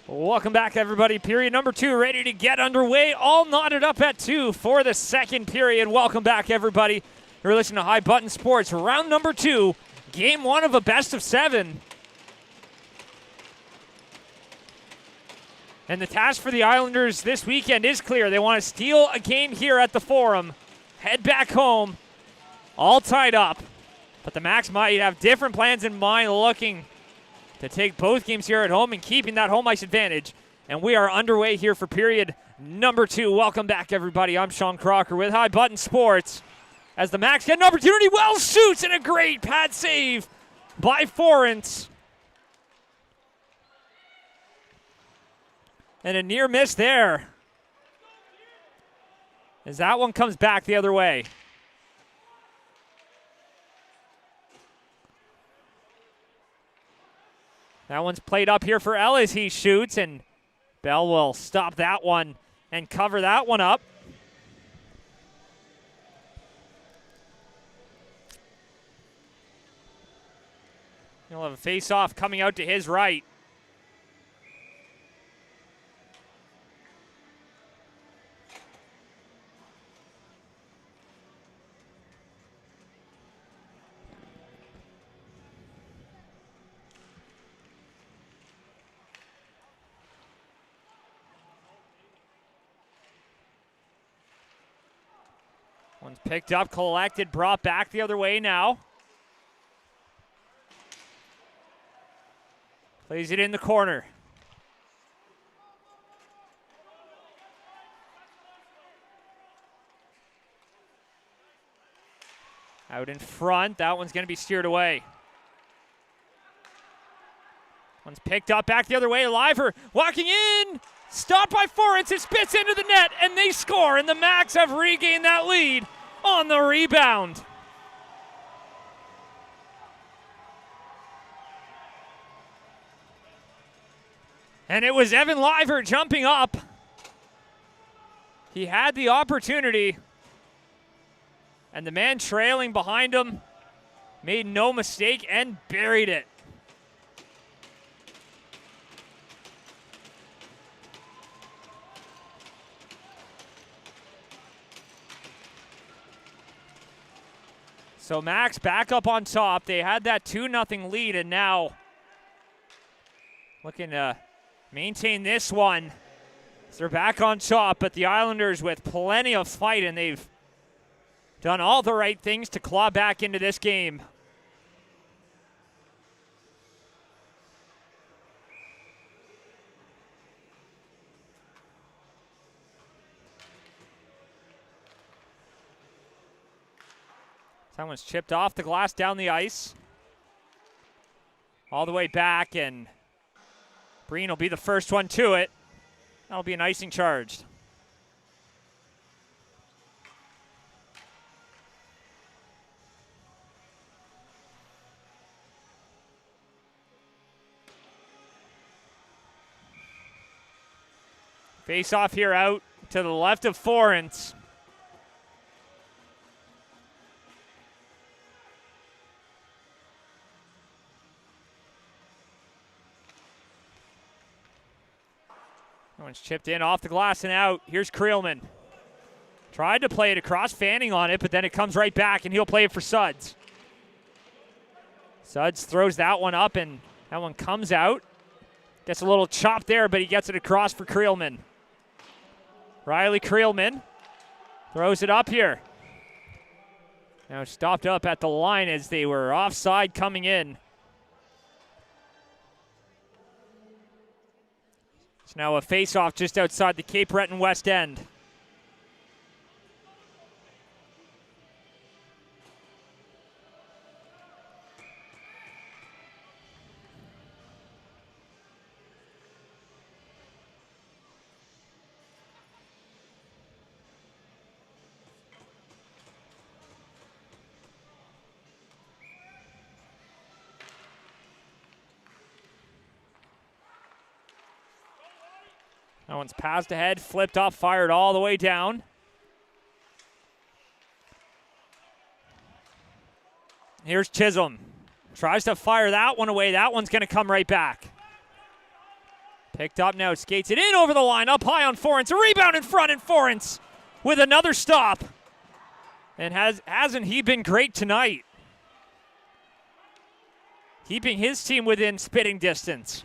Welcome back, everybody. Period number 2 ready to get underway. All knotted up at 2 for the second period. Welcome back, everybody. You're listening to High Button Sports. Round number 2, game 1 of a best of 7. And the task for the Islanders this weekend is clear. They want to steal a game here at the Forum, head back home, all tied up. But the Max might have different plans in mind, looking to take both games here at home and keeping that home ice advantage. And we are underway here for period number 2. Welcome back, everybody. I'm Sean Crocker with High Button Sports. As the Max get an opportunity, Wells shoots, and a great pad save by Forrence. And a near miss there, as that one comes back the other way. That one's played up here for Ellis. He shoots, and Bell will stop that one and cover that one up. He'll have a face-off coming out to his right. One's picked up, collected, brought back the other way now. Plays it in the corner. Out in front, that one's going to be steered away. One's picked up, back the other way, Liver walking in! Stopped by Forrence, it spits into the net, and they score, and the Max have regained that lead on the rebound. And it was Evan Liver jumping up. He had the opportunity, and the man trailing behind him made no mistake and buried it. So Max back up on top. They had that 2-0 lead, and now looking to maintain this one. So they're back on top, but the Islanders with plenty of fight, and they've done all the right things to claw back into this game. Someone's chipped off the glass down the ice. All the way back, and Breen will be the first one to it. That'll be an icing charged. Face off here out to the left of Forrence. One's chipped in off the glass and out. Here's Creelman. Tried to play it across, Fanning on it, but then it comes right back, and he'll play it for Suds. Suds throws that one up, and that one comes out. Gets a little chop there, but he gets it across for Creelman. Riley Creelman throws it up here. Now stopped up at the line as they were offside coming in. It's now a face-off just outside the Cape Breton West End. That one's passed ahead, flipped off, fired all the way down. Here's Chisholm. Tries to fire that one away. That one's going to come right back. Picked up now, skates it in over the line, up high on Forrence. A rebound in front, and Forrence with another stop. And hasn't he been great tonight? Keeping his team within spitting distance.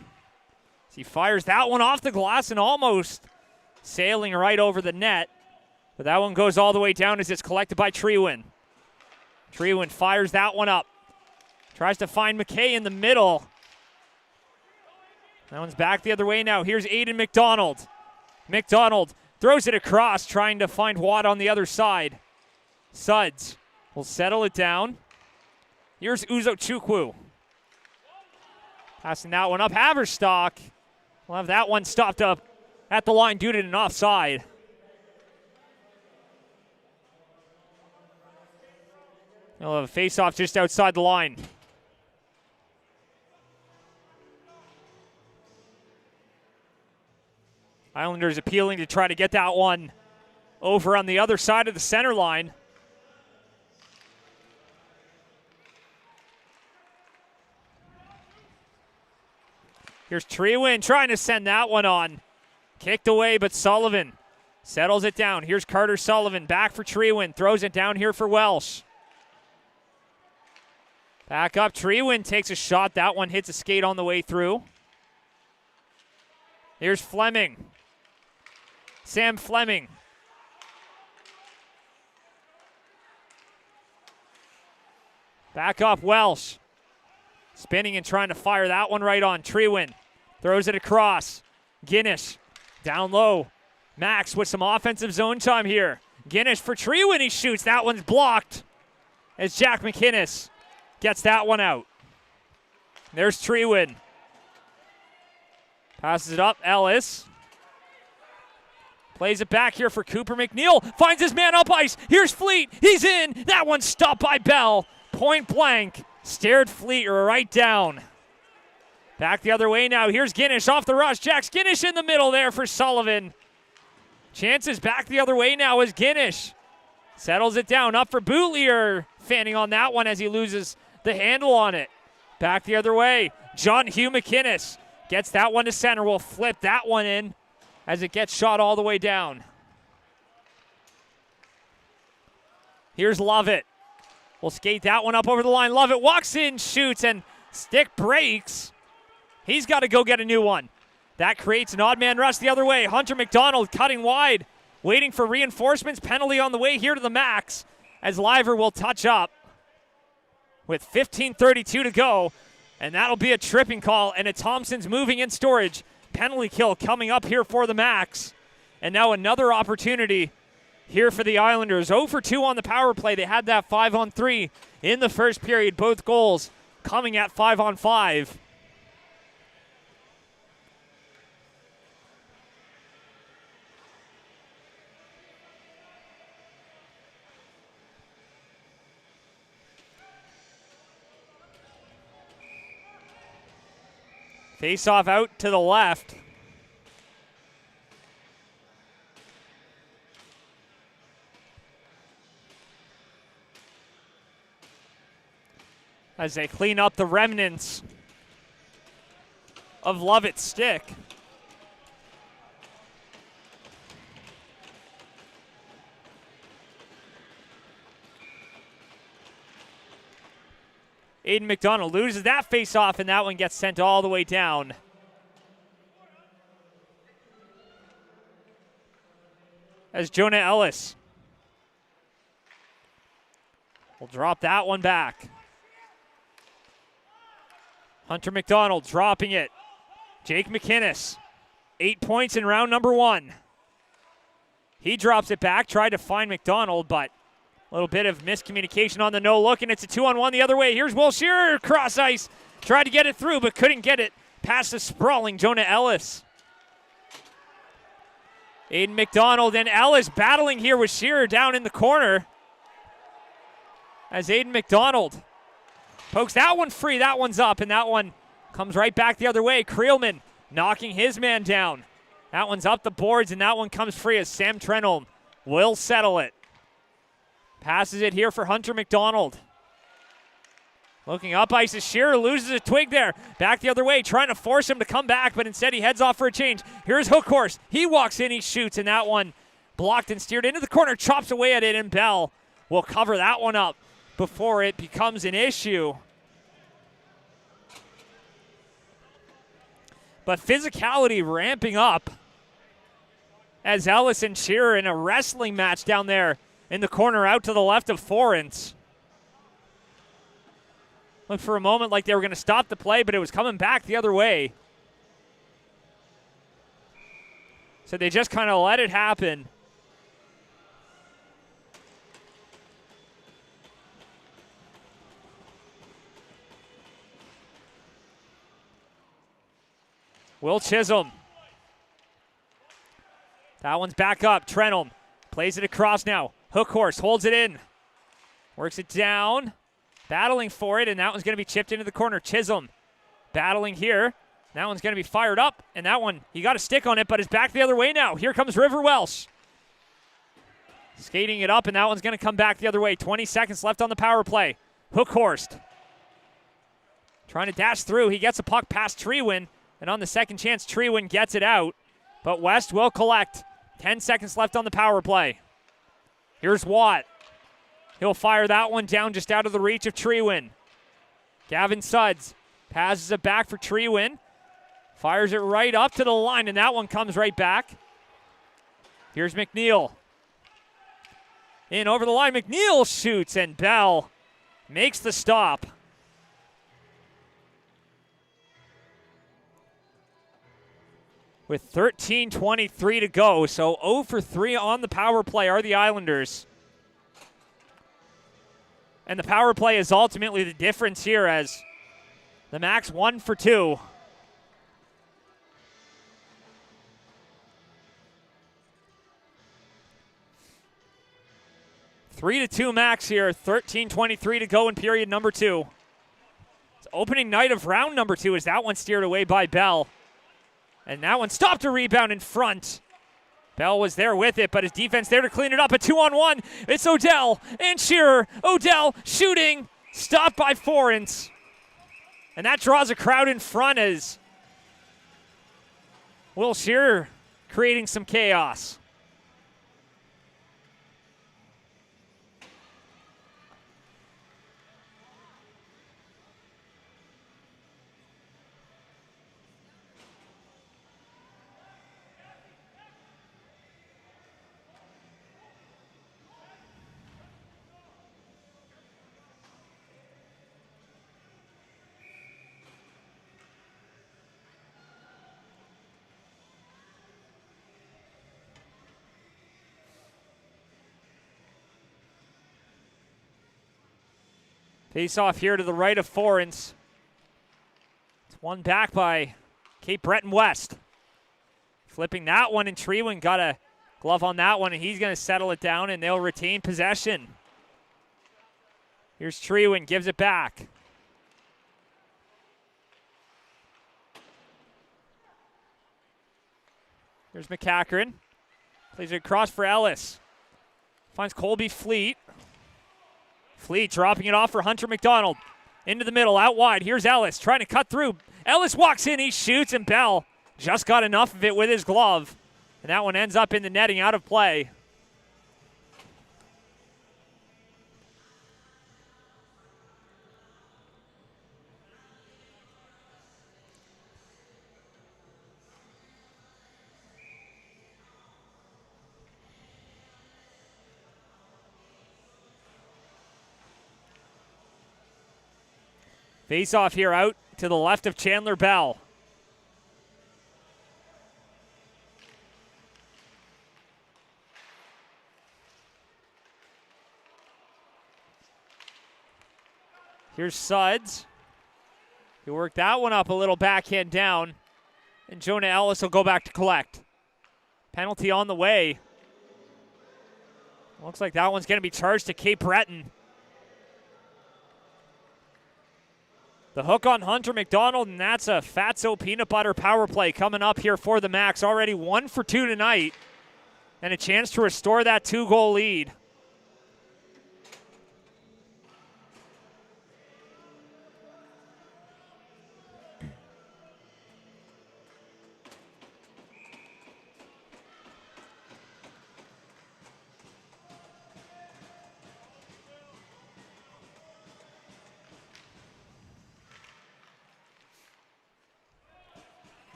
As he fires that one off the glass and almost sailing right over the net. But that one goes all the way down as it's collected by Trewin. Trewin fires that one up. Tries to find McKay in the middle. That one's back the other way now. Here's Aiden Macdonald. Macdonald throws it across, trying to find Watt on the other side. Suds will settle it down. Here's Uzo Chukwu. Passing that one up. Haverstock will have that one stopped up at the line due to an offside. They'll have a face-off just outside the line. Islanders appealing to try to get that one over on the other side of the center line. Here's Trewin trying to send that one on. Kicked away, but Sullivan settles it down. Here's Carter Sullivan back for Trewin. Throws it down here for Welsh. Back up, Trewin takes a shot. That one hits a skate on the way through. Here's Fleming. Sam Fleming. Back up, Welsh. Spinning and trying to fire that one right on. Trewin throws it across. Guinness down low. Max with some offensive zone time here. Guinness for Trewin. He shoots. That one's blocked as Jack McInnes gets that one out. There's Trewin. Passes it up. Ellis. Plays it back here for Cooper McNeil. Finds his man up ice. Here's Fleet. He's in. That one stopped by Bell. Point blank. Stared Fleet right down. Back the other way now. Here's Guinness off the rush. Jack's Guinness in the middle there for Sullivan. Chances back the other way now as Guinness settles it down. Up for Bootlier. Fanning on that one as he loses the handle on it. Back the other way. John Hugh McInnes gets that one to center. Will flip that one in as it gets shot all the way down. Here's Lovett. We'll skate that one up over the line. Lovett walks in, shoots, and stick breaks. He's got to go get a new one. That creates an odd man rush the other way. Hunter McDonald cutting wide, waiting for reinforcements. Penalty on the way here to the Max as Liver will touch up with 15:32 to go. And that'll be a tripping call, and a Thompson's moving in storage. Penalty kill coming up here for the Max. And now another opportunity here for the Islanders. 0 for 2 on the power play. They had that 5-on-3 in the first period. Both goals coming at 5-on-5. Face-off out to the left. As they clean up the remnants of Lovett's stick. Aiden McDonald loses that face-off, and that one gets sent all the way down. As Jonah Ellis will drop that one back. Hunter McDonald dropping it. Jake McInnes, 8 points in round number 1. He drops it back, tried to find McDonald, but a little bit of miscommunication on the no-look, and it's a 2-on-1 the other way. Here's Will Shearer, cross ice. Tried to get it through, but couldn't get it past the sprawling Jonah Ellis. Aiden McDonald and Ellis battling here with Shearer down in the corner. As Aiden McDonald pokes that one free, that one's up, and that one comes right back the other way. Creelman knocking his man down. That one's up the boards, and that one comes free as Sam Trenholm will settle it. Passes it here for Hunter McDonald. Looking up ice is Shearer, loses a twig there. Back the other way, trying to force him to come back, but instead he heads off for a change. Here's Hookhorse. He walks in, he shoots, and that one blocked and steered into the corner, chops away at it, and Bell will cover that one up before it becomes an issue. But physicality ramping up as Ellis and Shearer in a wrestling match down there in the corner out to the left of Forens. Looked for a moment like they were going to stop the play, but it was coming back the other way. So they just kind of let it happen. Will Chisholm. That one's back up. Trenholm plays it across now. Hookhorse holds it in. Works it down. Battling for it, and that one's going to be chipped into the corner. Chisholm battling here. That one's going to be fired up, and that one, he got a stick on it, but it's back the other way now. Here comes River Welsh. Skating it up, and that one's going to come back the other way. 20 seconds left on the power play. Hookhorst trying to dash through. He gets a puck past Treewin, and on the second chance, Treewin gets it out, but West will collect. 10 seconds left on the power play. Here's Watt. He'll fire that one down just out of the reach of Treewin. Gavin Suds passes it back for Treewin. Fires it right up to the line, and that one comes right back. Here's McNeil. In over the line, McNeil shoots, and Bell makes the stop. With 13:23 to go, so 0 for 3 on the power play are the Islanders. And the power play is ultimately the difference here as the Max 1 for 2. Three to 2 Max here, 13:23 to go in period number 2. It's opening night of round number 2 as that one steered away by Bell. And that one stopped a rebound in front. Bell was there with it, but his defense there to clean it up. A 2-on-1. It's Odell and Shearer. Odell shooting. Stopped by Forens. And that draws a crowd in front as Will Shearer creating some chaos. Face off here to the right of Forens. It's won back by Cape Breton West. Flipping that one, and Treewin got a glove on that one, and he's going to settle it down, and they'll retain possession. Here's Treewin, gives it back. Here's McCackern. Plays it across for Ellis. Finds Colby Fleet. Fleet dropping it off for Hunter McDonald. Into the middle, out wide. Here's Ellis trying to cut through. Ellis walks in, he shoots, and Bell just got enough of it with his glove. And that one ends up in the netting, out of play. Face off here out to the left of Chandler Bell. Here's Suds. He worked that one up a little backhand down. And Jonah Ellis will go back to collect. Penalty on the way. Looks like that one's going to be charged to Cape Breton. The hook on Hunter McDonald, and that's a Fatso peanut butter power play coming up here for the Max. Already 1 for 2 tonight, and a chance to restore that 2-goal lead.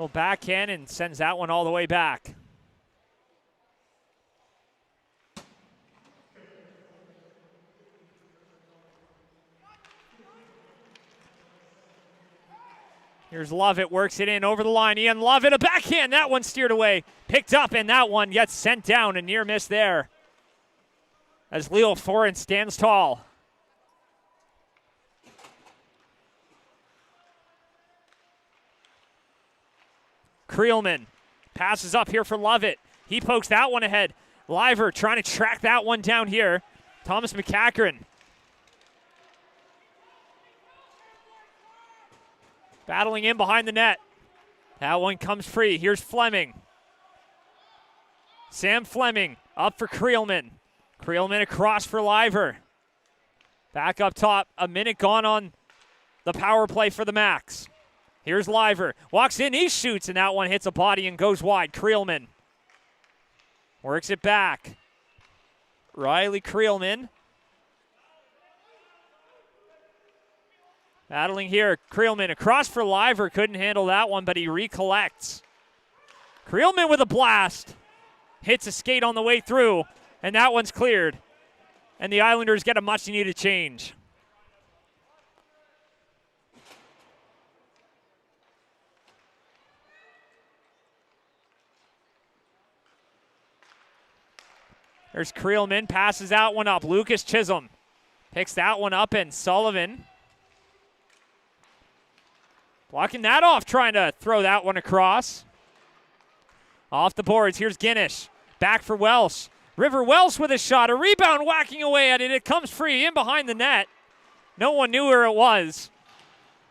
Little backhand and sends that one all the way back. Here's Lovett, works it in over the line. Ian Lovett, a backhand. That one steered away. Picked up, and that one gets sent down. A near miss there. As Leo Foran stands tall. Creelman passes up here for Lovett. He pokes that one ahead. Liver trying to track that one down here. Thomas McCachran. Battling in behind the net. That one comes free. Here's Fleming. Sam Fleming up for Creelman. Creelman across for Liver. Back up top. A minute gone on the power play for the Max. Here's Liver. Walks in, he shoots, and that one hits a body and goes wide. Creelman works it back. Riley Creelman. Battling here. Creelman across for Liver. Couldn't handle that one, but he recollects. Creelman with a blast. Hits a skate on the way through, and that one's cleared. And the Islanders get a much-needed change. There's Creelman, passes that one up. Lucas Chisholm picks that one up, and Sullivan blocking that off, trying to throw that one across. Off the boards, here's Guinness. Back for Welsh. River Welsh with a shot. A rebound whacking away at it. It comes free in behind the net. No one knew where it was.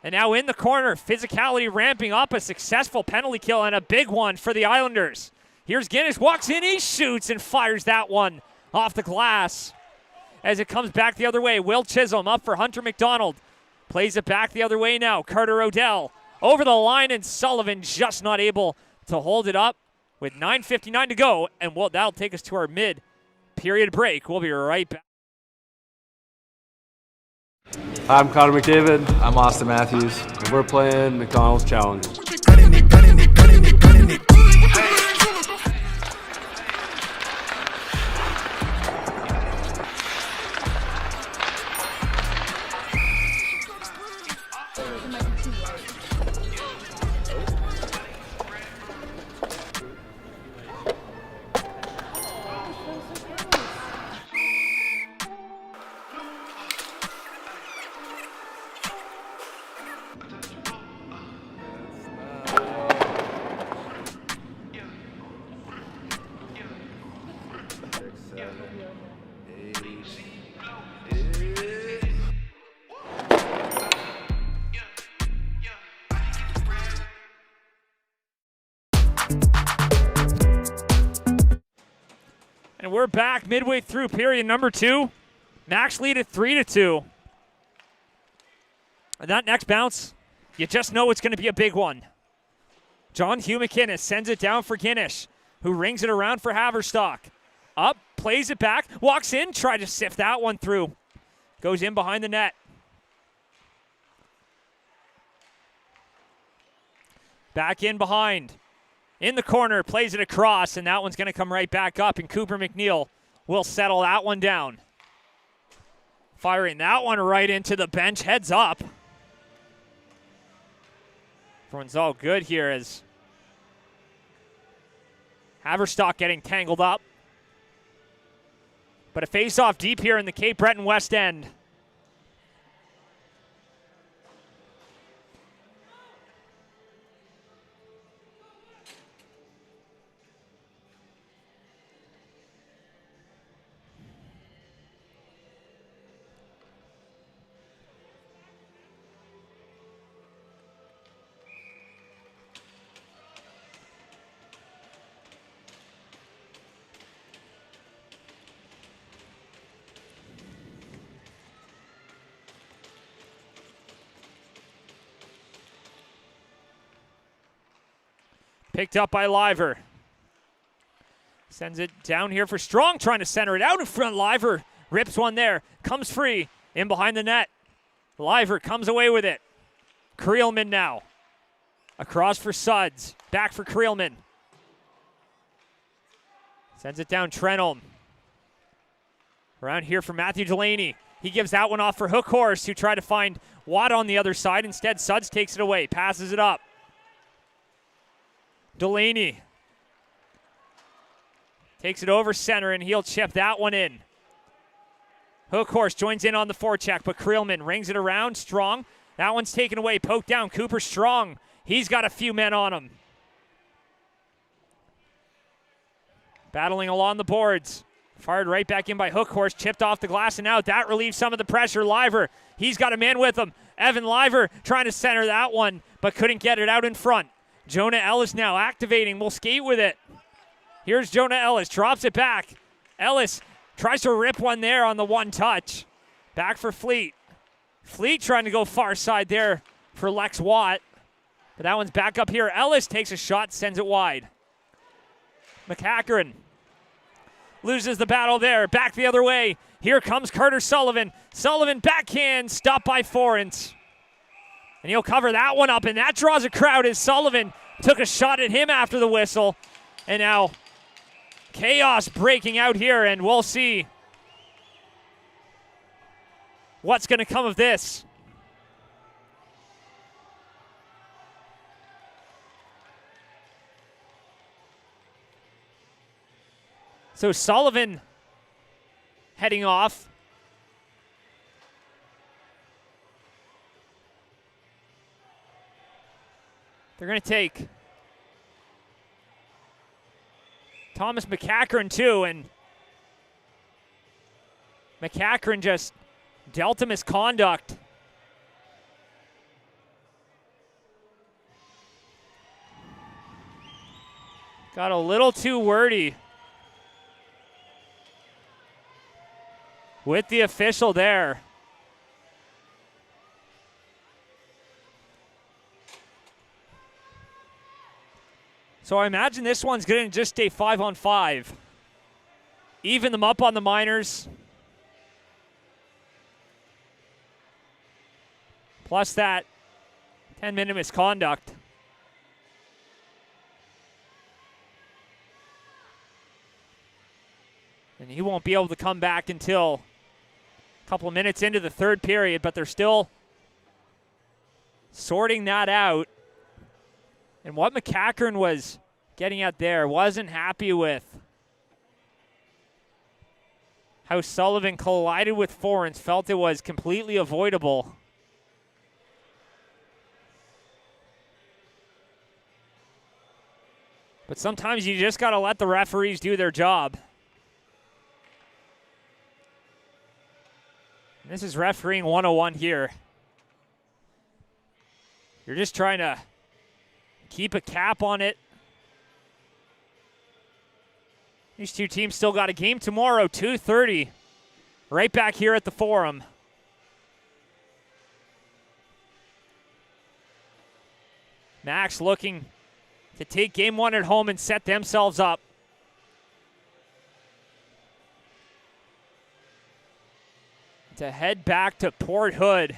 And now in the corner, physicality ramping up. A successful penalty kill and a big one for the Islanders. Here's Guinness, walks in, he shoots and fires that one off the glass. As it comes back the other way, Will Chisholm up for Hunter McDonald. Plays it back the other way now. Carter Odell over the line, and Sullivan just not able to hold it up with 9:59 to go. And that'll take us to our mid-period break. We'll be right back. Hi, I'm Connor McDavid. I'm Austin Matthews. And we're playing Macdonalds Challenges. And we're back midway through period number 2. Max lead at 3-2. And that next bounce, you just know it's going to be a big one. John Hugh McInnes sends it down for Guinness, who rings it around for Haverstock. Up, plays it back, walks in, tried to sift that one through. Goes in behind the net. Back in behind. In the corner, plays it across, and that one's going to come right back up, and Cooper McNeil will settle that one down. Firing that one right into the bench, heads up. Everyone's all good here as Haverstock getting tangled up. But a face-off deep here in the Cape Breton West End. Picked up by Liver. Sends it down here for Strong, trying to center it out in front. Liver rips one there. Comes free in behind the net. Liver comes away with it. Creelman now. Across for Suds. Back for Creelman. Sends it down Trenholm. Around here for Matthew Delaney. He gives that one off for Hookhorse, who tried to find Watt on the other side. Instead, Suds takes it away. Passes it up. Delaney takes it over center, and he'll chip that one in. Hookhorse joins in on the forecheck, but Creelman rings it around. Strong. That one's taken away. Poked down. Cooper Strong. He's got a few men on him. Battling along the boards. Fired right back in by Hookhorse. Chipped off the glass and out. That relieves some of the pressure. Liver. He's got a man with him. Evan Liver trying to center that one, but couldn't get it out in front. Jonah Ellis now activating. Will skate with it. Here's Jonah Ellis. Drops it back. Ellis tries to rip one there on the one touch. Back for Fleet. Fleet trying to go far side there for Lex Watt. But that one's back up here. Ellis takes a shot, sends it wide. McCacherin loses the battle there. Back the other way. Here comes Carter Sullivan. Sullivan backhand, stopped by Forens. And he'll cover that one up, and that draws a crowd as Sullivan took a shot at him after the whistle. And now chaos breaking out here, and we'll see what's going to come of this. So Sullivan heading off. They're going to take Thomas McCacherin too, and McCacherin just dealt him misconduct. Got a little too wordy with the official there. So I imagine this one's going to just stay 5-on-5. Even them up on the minors. Plus that 10-minute misconduct. And he won't be able to come back until a couple of minutes into the third period, but they're still sorting that out. And what McCacherin was getting at there, wasn't happy with how Sullivan collided with Forens, felt it was completely avoidable. But sometimes you just got to let the referees do their job. And this is refereeing 101 here. You're just trying to keep a cap on it. These two teams still got a game tomorrow, 2:30, right back here at the Forum. Max looking to take game one at home and set themselves up. To head back to Port Hood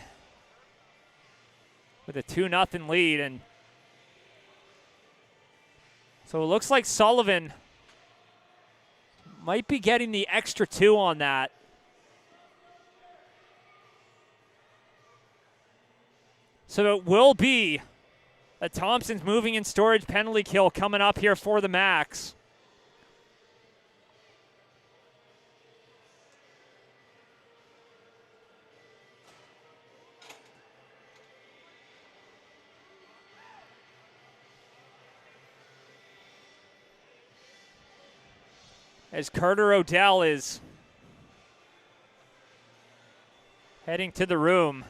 with a 2-0 lead. And so it looks like Sullivan might be getting the extra 2 on that. So it will be a Thompson's moving and storage penalty kill coming up here for the Max. As Carter Odell is heading to the room.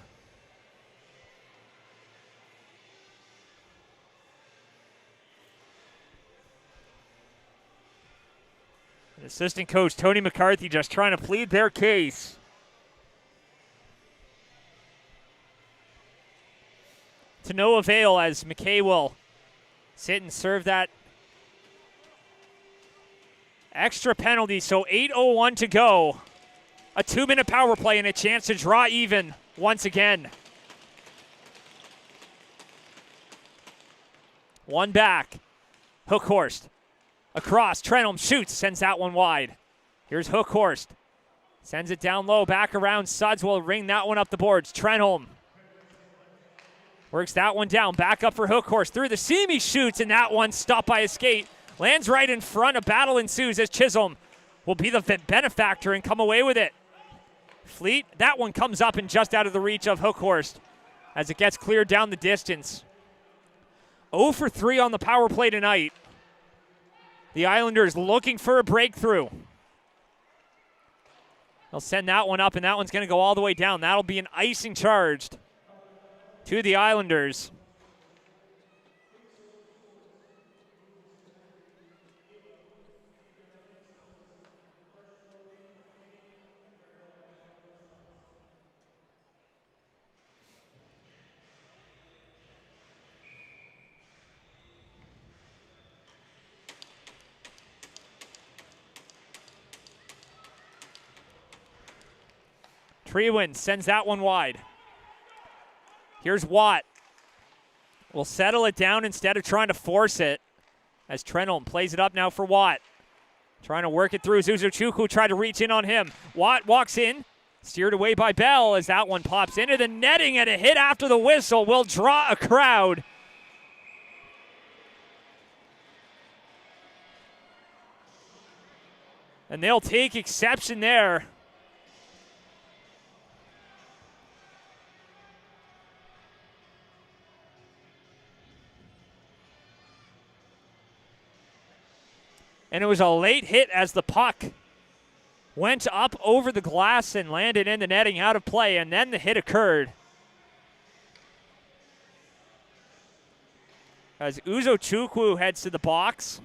And assistant coach Tony McCarthy just trying to plead their case. To no avail, as McKay will sit and serve that extra penalty. So 8:01 to go. A 2-minute power play and a chance to draw even once again. One back. Hookhorst. Across. Trenholm shoots. Sends that one wide. Here's Hookhorst. Sends it down low. Back around. Suds will ring that one up the boards. Trenholm. Works that one down. Back up for Hookhorst. Through the seam he shoots, and that one stopped by a skate. Lands right in front. A battle ensues as Chisholm will be the benefactor and come away with it. Fleet, that one comes up and just out of the reach of Hookhorst as it gets cleared down the distance. 0 for 3 on the power play tonight. The Islanders looking for a breakthrough. They'll send that one up, and that one's going to go all the way down. That'll be an icing charged to the Islanders. Treewin sends that one wide. Here's Watt. Will settle it down instead of trying to force it as Trenholm plays it up now for Watt. Trying to work it through. Uzochukwu tried to reach in on him. Watt walks in. Steered away by Bell as that one pops into the netting, and a hit after the whistle will draw a crowd. And they'll take exception there. And it was a late hit as the puck went up over the glass and landed in the netting out of play, and then the hit occurred. As Uzochukwu heads to the box.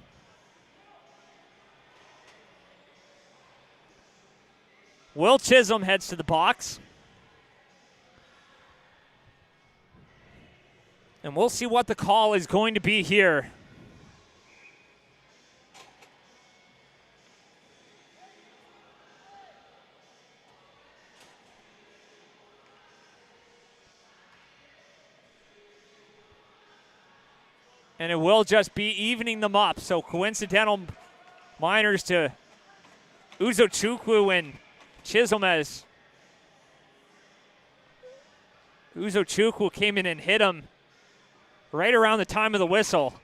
Will Chisholm heads to the box. And we'll see what the call is going to be here. And it will just be evening them up. So coincidental minors to Uzochukwu and Chisholm as Uzochukwu came in and hit him right around the time of the whistle.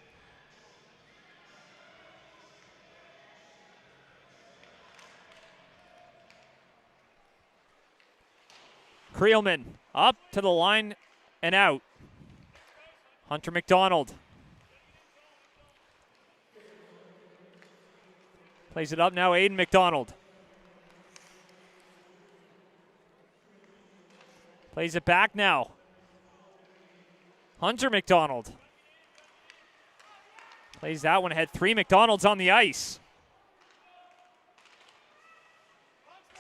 Creelman up to the line and out. Hunter McDonald. Plays it up now, Aiden McDonald. Plays it back now. Hunter McDonald. Plays that one ahead. 3 McDonalds on the ice.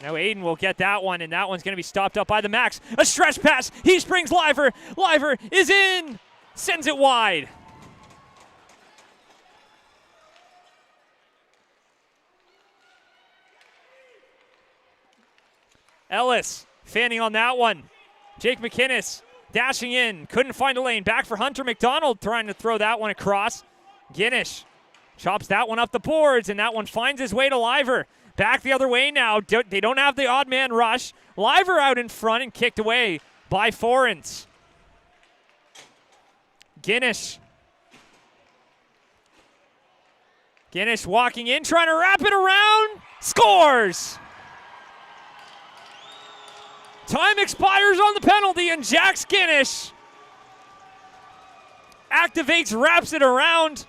Now Aiden will get that one, and that one's going to be stopped up by the Max. A stretch pass. He springs Liver. Liver is in. Sends it wide. Ellis fanning on that one. Jake McInnes dashing in. Couldn't find a lane. Back for Hunter McDonald trying to throw that one across. Guinish chops that one up the boards, and that one finds his way to Liver. Back the other way now. They don't have the odd man rush. Liver out in front and kicked away by Forens. Guinish. Guinish walking in, trying to wrap it around. Scores! Time expires on the penalty, and Jack Guinish activates, wraps it around.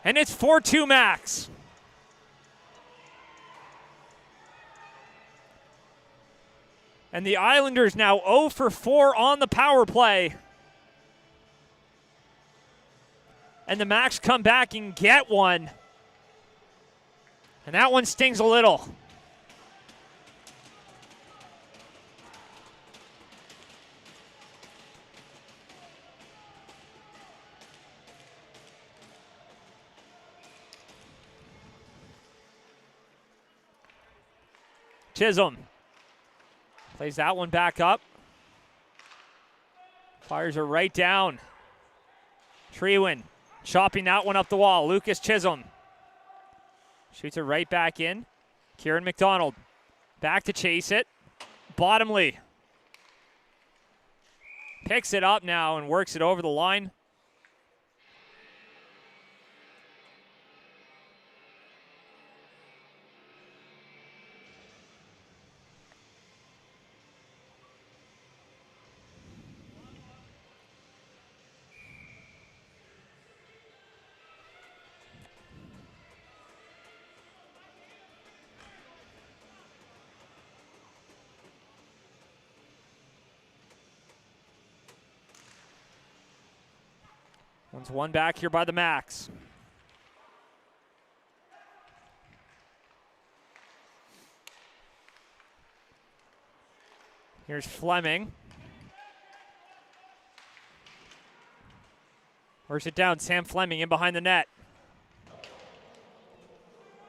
And it's 4-2 Max. And the Islanders now 0 for 4 on the power play. And the Max come back and get one. And that one stings a little. Chisholm plays that one back up. Fires it right down. Trewin chopping that one up the wall. Lucas Chisholm shoots it right back in. Kieran McDonald back to chase it. Bottomley picks it up now and works it over the line. One's one back here by the Max. Here's Fleming. Works it down, Sam Fleming in behind the net.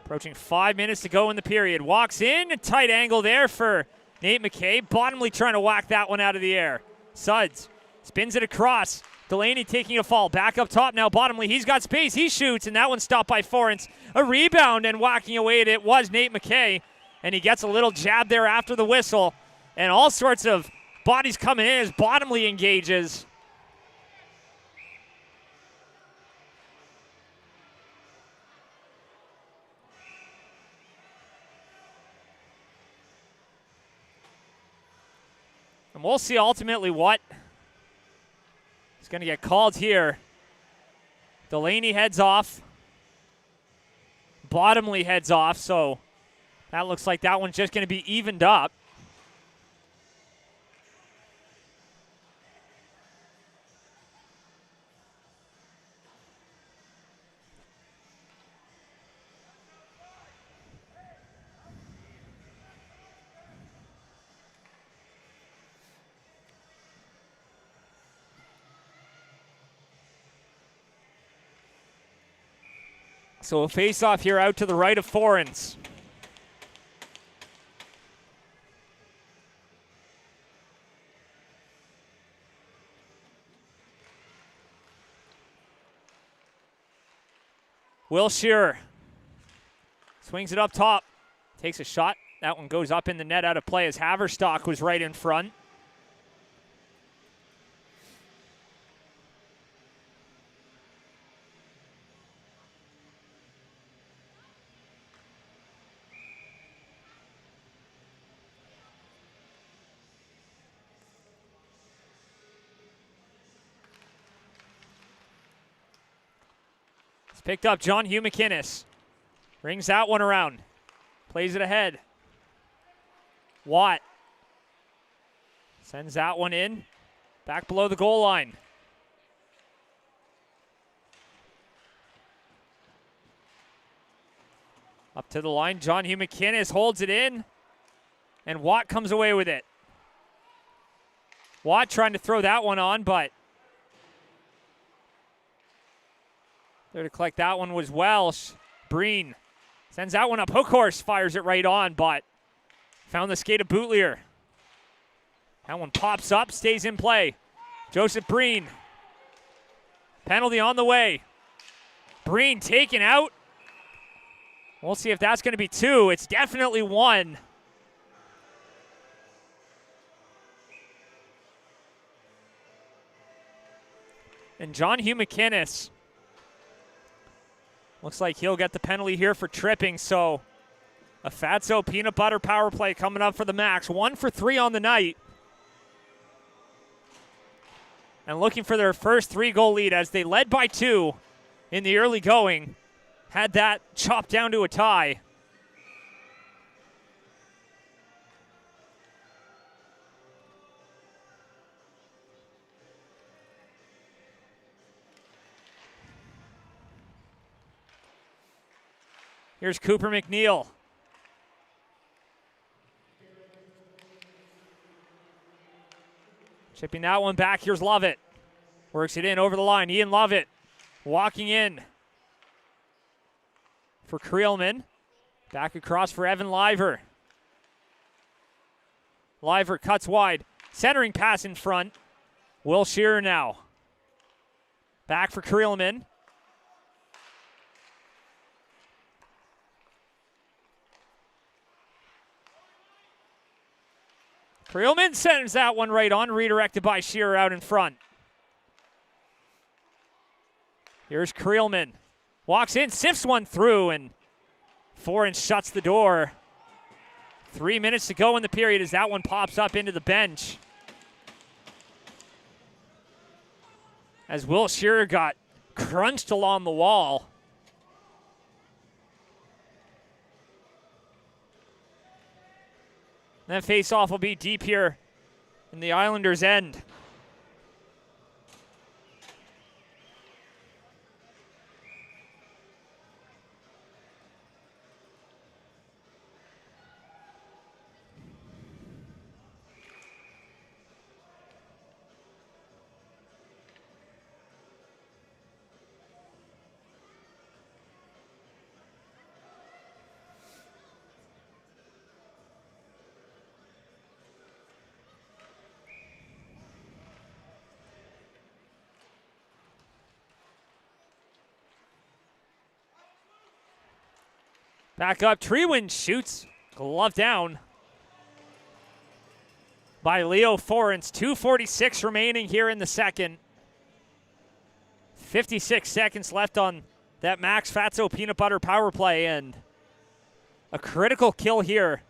Approaching 5 minutes to go in the period. Walks in, a tight angle there for Nate McKay. Bottomley trying to whack that one out of the air. Suds spins it across. Delaney taking a fall. Back up top now, Bottomley. He's got space. He shoots, and that one's stopped by Forrance. A rebound, and whacking away at it was Nate McKay. And he gets a little jab there after the whistle. And all sorts of bodies coming in as Bottomley engages. And we'll see ultimately what is going to get called here. Delaney heads off. Bottomley heads off, so that looks like that one's just going to be evened up. So a face-off here out to the right of Forrance. Will Shearer swings it up top, takes a shot. That one goes up in the net out of play as Haverstock was right in front. Picked up John Hugh McInnes. Rings that one around. Plays it ahead. Watt sends that one in. Back below the goal line. Up to the line. John Hugh McInnes holds it in. And Watt comes away with it. Watt trying to throw that one on, but there to collect that one was Welsh. Breen sends that one up. Hookhorse fires it right on, but found the skate of Bootlier. That one pops up, stays in play. Joseph Breen. Penalty on the way. Breen taken out. We'll see if that's going to be two. It's definitely one. And John Hugh McInnes looks like he'll get the penalty here for tripping, so a Fatso peanut butter power play coming up for the Max. 1 for 3 on the night. And looking for their first 3-goal lead as they led by 2 in the early going. Had that chopped down to a tie. Here's Cooper McNeil. Chipping that one back. Here's Lovett. Works it in over the line. Ian Lovett walking in for Creelman. Back across for Evan Liver. Liver cuts wide. Centering pass in front. Will Shearer now. Back for Creelman. Creelman sends that one right on, redirected by Shearer out in front. Here's Creelman. Walks in, sifts one through, and Foran shuts the door. 3 minutes to go in the period as that one pops up into the bench. As Will Shearer got crunched along the wall. That face-off will be deep here in the Islanders' end. Back up, Treewin shoots, glove down by Leo Forens. 2:46 remaining here in the second. 56 seconds left on that Max Fatso peanut butter power play, and a critical kill here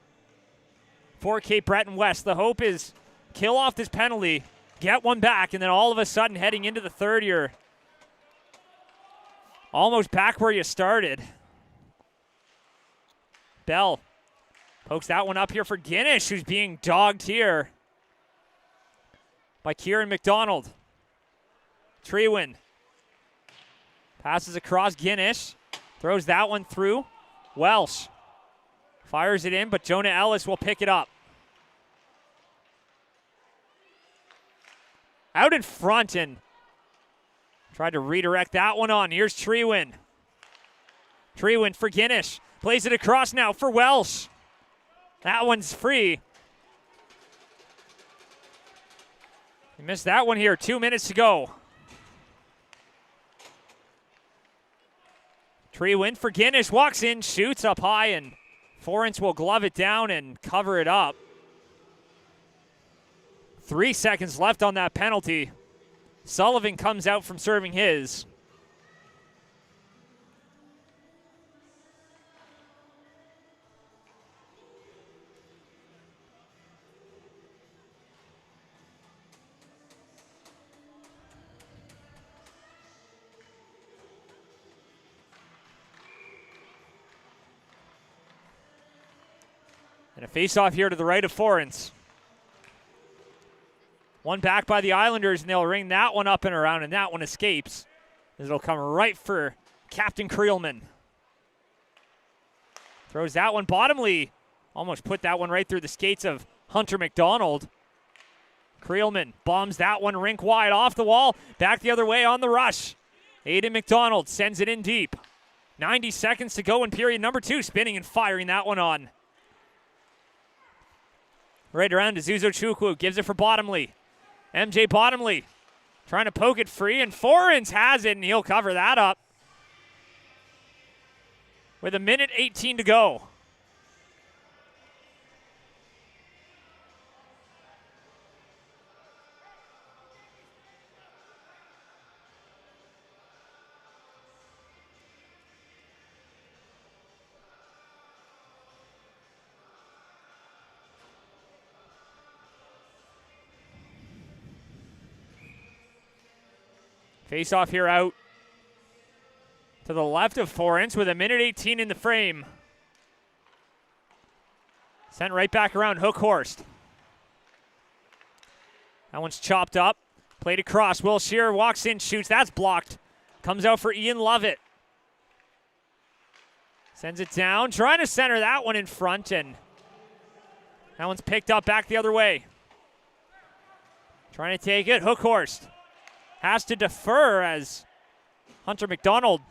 for Cape Breton West. The hope is kill off this penalty, get one back, and then all of a sudden heading into the third, you're almost back where you started. Bell pokes that one up here for Guinness, who's being dogged here by Kieran McDonald. Treewin passes across Guinness, throws that one through. Welsh fires it in, but Jonah Ellis will pick it up. Out in front and tried to redirect that one on. Here's Treewin. Treewin for Guinness. Plays it across now for Welsh. That one's free. He missed that one here. 2 minutes to go. Treewin for Guinness. Walks in, shoots up high, and Forens will glove it down and cover it up. 3 seconds left on that penalty. Sullivan comes out from serving his. And a face-off here to the right of Forens. One back by the Islanders, and they'll ring that one up and around, and that one escapes. It'll come right for Captain Creelman. Throws that one bottomly. Almost put that one right through the skates of Hunter McDonald. Creelman bombs that one rink wide off the wall. Back the other way on the rush. Aiden McDonald sends it in deep. 90 seconds to go in period number 2. Spinning and firing that one on. Right around to Zuzo Chukwu. Gives it for Bottomley. MJ Bottomley trying to poke it free, and Forens has it, and he'll cover that up. With 1:18 to go. Face off here out to the left of Forens with 1:18 in the frame. Sent right back around Hookhorst. That one's chopped up. Played across. Will Shearer walks in, shoots. That's blocked. Comes out for Ian Lovett. Sends it down. Trying to center that one in front, and that one's picked up back the other way. Trying to take it. Hookhorst has to defer as Hunter McDonald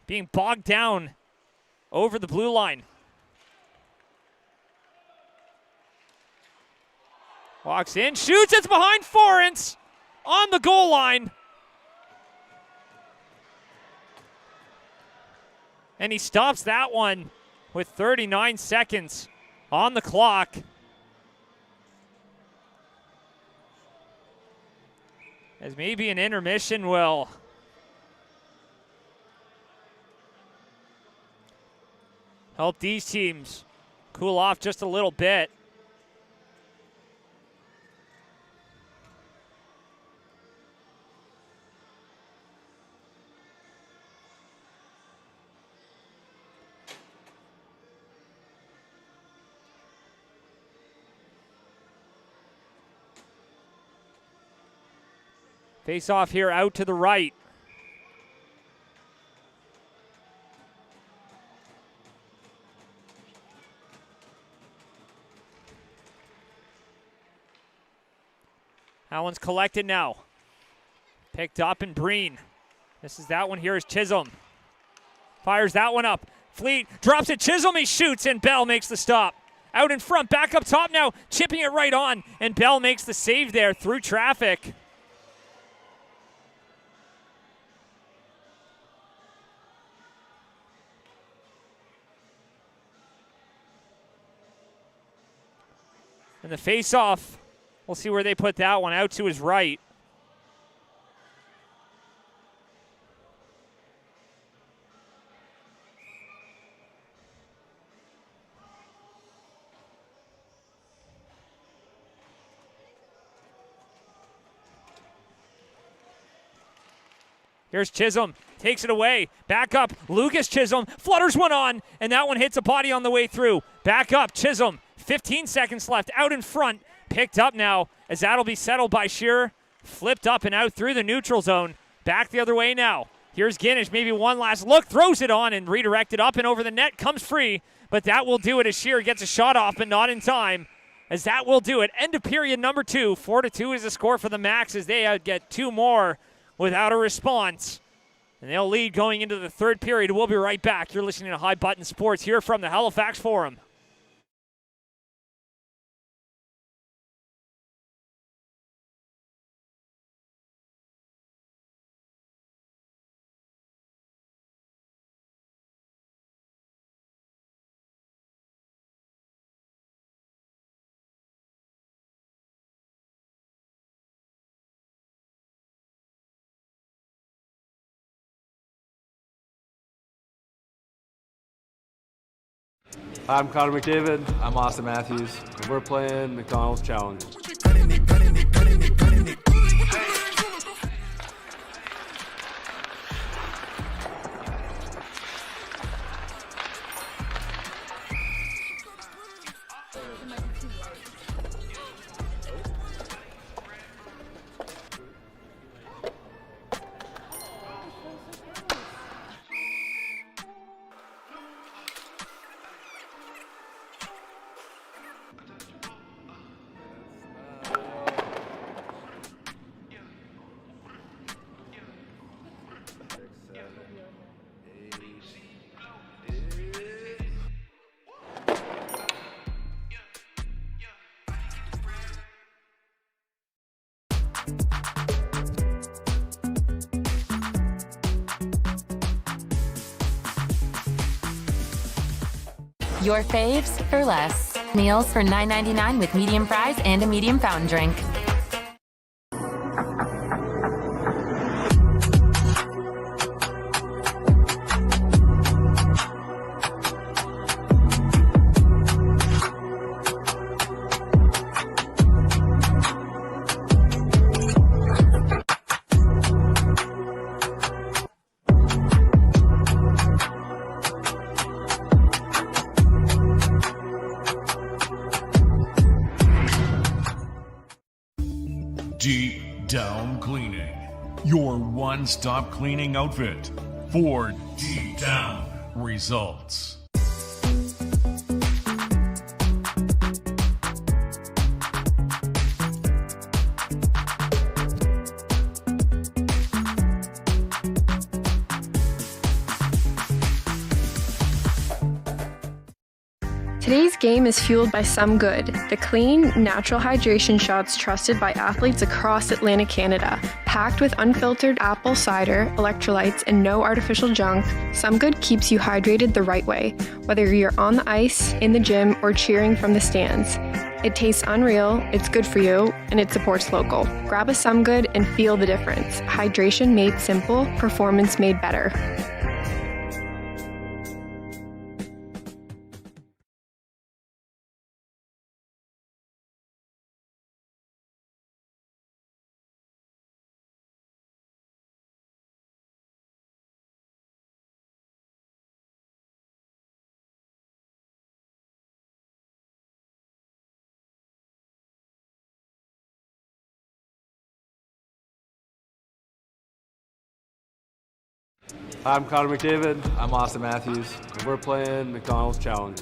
being bogged down over the blue line. Walks in, shoots, it's behind Forens. on the goal line. And he stops that one with 39 seconds on the clock. As maybe an intermission will help these teams cool off just a little bit. Face off here out to the right. That one's collected now. Picked up and Breen. This is that one here is Chisholm. Fires that one up. Fleet drops it. Chisholm, he shoots, and Bell makes the stop. Out in front, back up top now, chipping it right on, and Bell makes the save there through traffic. And the face-off, we'll see where they put that one, out to his right. Here's Chisholm, takes it away, back up, Lucas Chisholm, flutters one on, and that one hits a body on the way through. Back up, Chisholm, 15 seconds left, out in front, picked up now, as that'll be settled by Shearer, flipped up and out through the neutral zone, back the other way now. Here's Guinness, maybe one last look, throws it on and redirected up and over the net, comes free, but that will do it as Shearer gets a shot off, but not in time, as that will do it. End of period number 2, 4-2 is the score for the Max as they get 2 more without a response. And they'll lead going into the third period. We'll be right back. You're listening to High Button Sports here from the Halifax Forum. I'm Connor McDavid. I'm Austin Matthews. And we're playing Macdonalds Challenge. Your faves for less. Meals for $9.99 with medium fries and a medium fountain drink. Deep Down Cleaning, your one-stop cleaning outfit for deep down results. Today's game is fueled by Some Good, the clean, natural hydration shots trusted by athletes across Atlantic Canada. Packed with unfiltered apple cider, electrolytes, and no artificial junk, Some Good keeps you hydrated the right way, whether you're on the ice, in the gym, or cheering from the stands. It tastes unreal, it's good for you, and it supports local. Grab a Some Good and feel the difference. Hydration made simple, performance made better. I'm Connor McDavid. I'm Austin Matthews. And we're playing Macdonalds Challenge.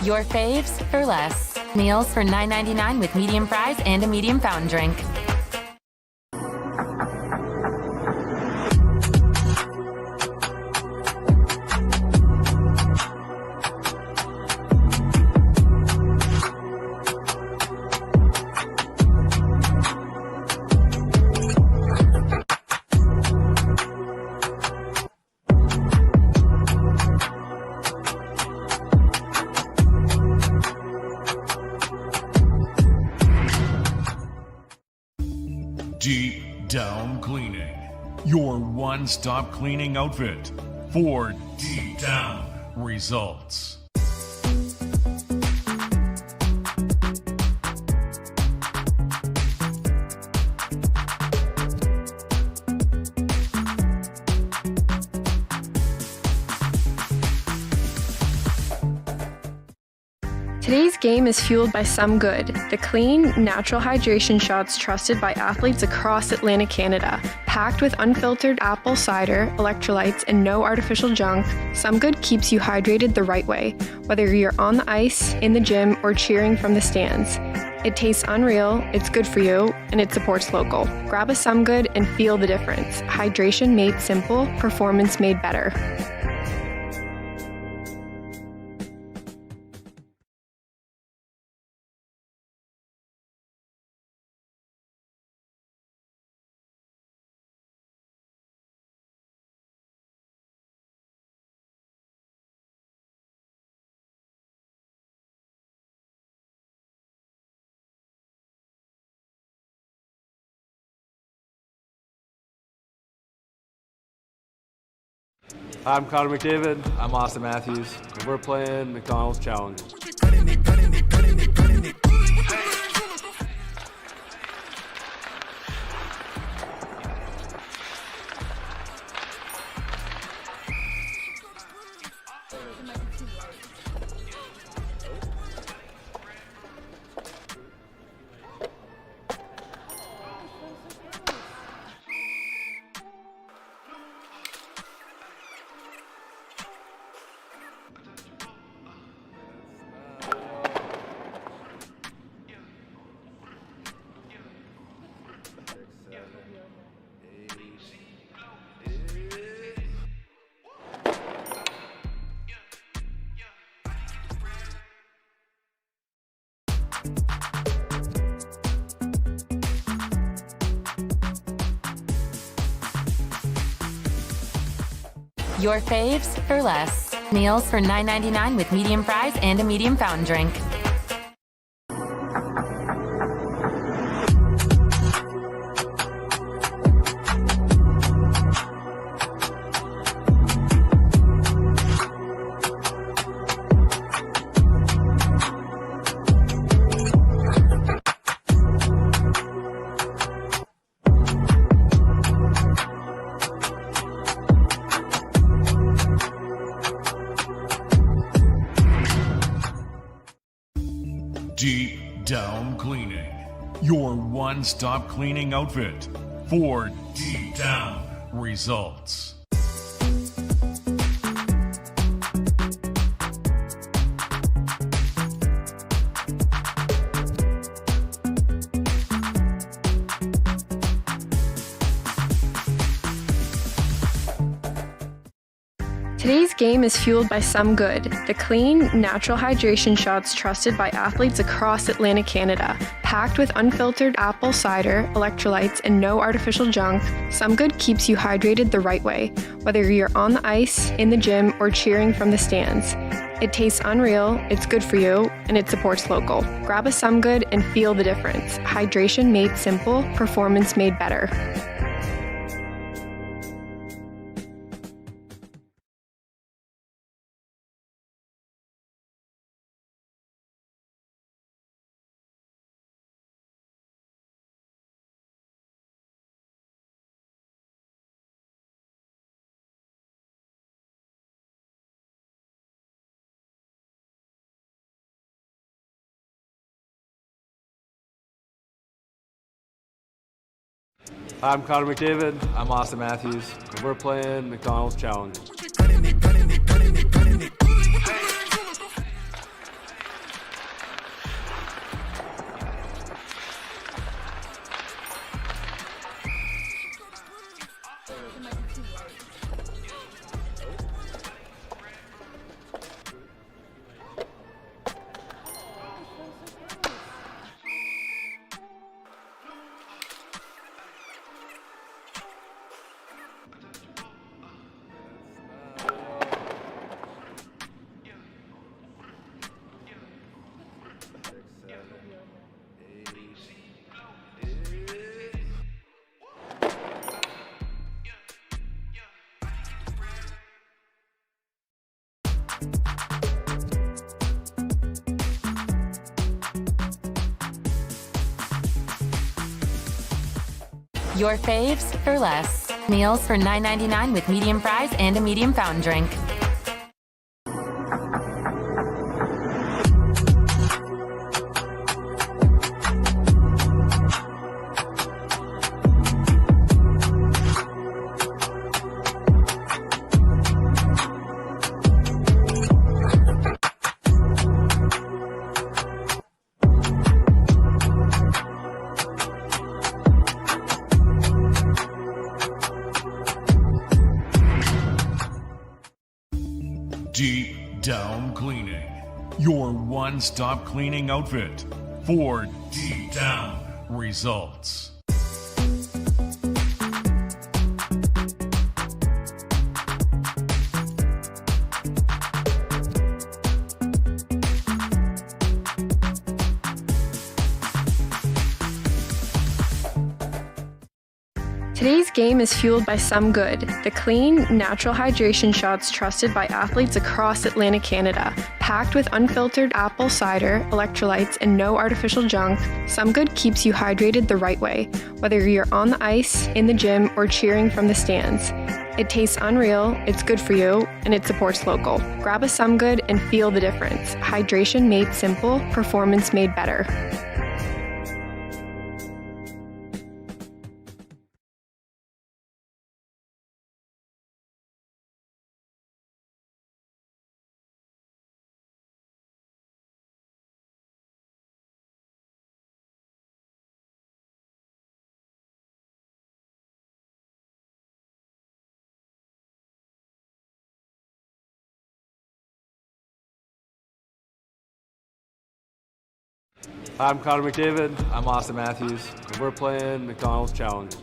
Your faves for less. Meals for $9.99 with medium fries and a medium fountain drink. Deep Down Cleaning, your one-stop cleaning outfit for deep down results. Today's game is fueled by Some Good, the clean, natural hydration shots trusted by athletes across Atlantic Canada. Packed with unfiltered apple cider, electrolytes, and no artificial junk, Some Good keeps you hydrated the right way, whether you're on the ice, in the gym, or cheering from the stands. It tastes unreal, it's good for you, and it supports local. Grab a Some Good and feel the difference. Hydration made simple, performance made better. I'm Connor McDavid. I'm Austin Matthews. And we're playing Macdonalds Challenge. Your faves for less. Meals for $9.99 with medium fries and a medium fountain drink. Deep Down Cleaning, your one-stop cleaning outfit for deep down results. Today's game is fueled by Some Good, the clean, natural hydration shots trusted by athletes across Atlantic Canada. Packed with unfiltered apple cider, electrolytes, and no artificial junk, Some Good keeps you hydrated the right way, whether you're on the ice, in the gym, or cheering from the stands. It tastes unreal, it's good for you, and it supports local. Grab a Some Good and feel the difference. Hydration made simple, performance made better. I'm Connor McDavid. I'm Austin Matthews. And we're playing Macdonalds Challenge. Your faves for less. Meals for $9.99 with medium fries and a medium fountain drink. Deep Down Cleaning, your one-stop cleaning outfit for deep down results. Today's game is fueled by Some Good, the clean, natural hydration shots trusted by athletes across Atlantic Canada. Packed with unfiltered apple cider, electrolytes, and no artificial junk, Some Good keeps you hydrated the right way, whether you're on the ice, in the gym, or cheering from the stands. It tastes unreal, it's good for you, and it supports local. Grab a Some Good and feel the difference. Hydration made simple, performance made better. I'm Connor McDavid. I'm Austin Matthews. And we're playing Macdonalds Challenge.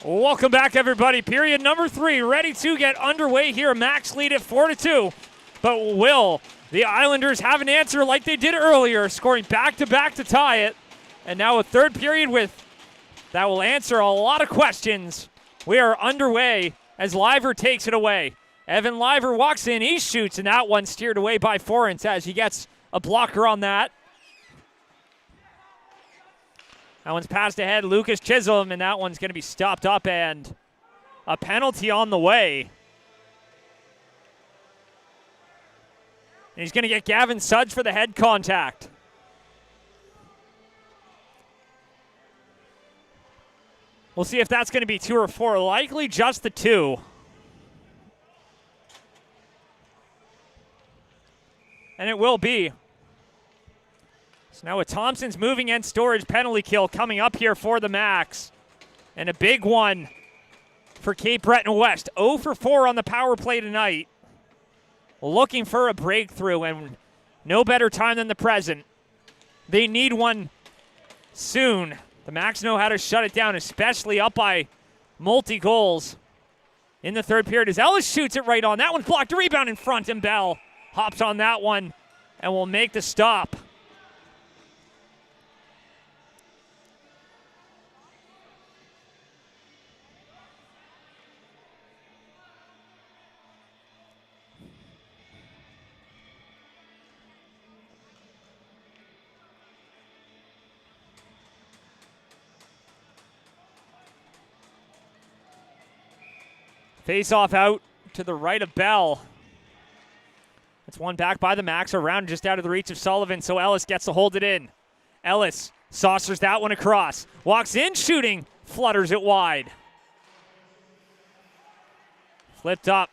Welcome back, everybody. Period number 3, ready to get underway here. Max lead at 4-2. But will the Islanders have an answer like they did earlier, scoring back-to-back to tie it? And now a third period that will answer a lot of questions. We are underway as Liver takes it away. Evan Liver walks in, he shoots, and that one steered away by Forens as he gets a blocker on that. That one's passed ahead, Lucas Chisholm, and that one's going to be stopped up, and a penalty on the way. And he's going to get Gavin Sudge for the head contact. We'll see if that's going to be 2 or 4. Likely just the 2. And it will be. So now with Thompson's moving and storage penalty kill coming up here for the Max. And a big one for Cape Breton West. 0 for 4 on the power play tonight. Looking for a breakthrough, and no better time than the present. They need one soon. The Max know how to shut it down, especially up by multi-goals in the third period. As Ellis shoots it right on. That one's blocked. A rebound in front, and Bell hops on that one and will make the stop. Face-off out to the right of Bell. It's one back by the Max, around just out of the reach of Sullivan, so Ellis gets to hold it in. Ellis saucers that one across. Walks in, shooting, flutters it wide. Flipped up,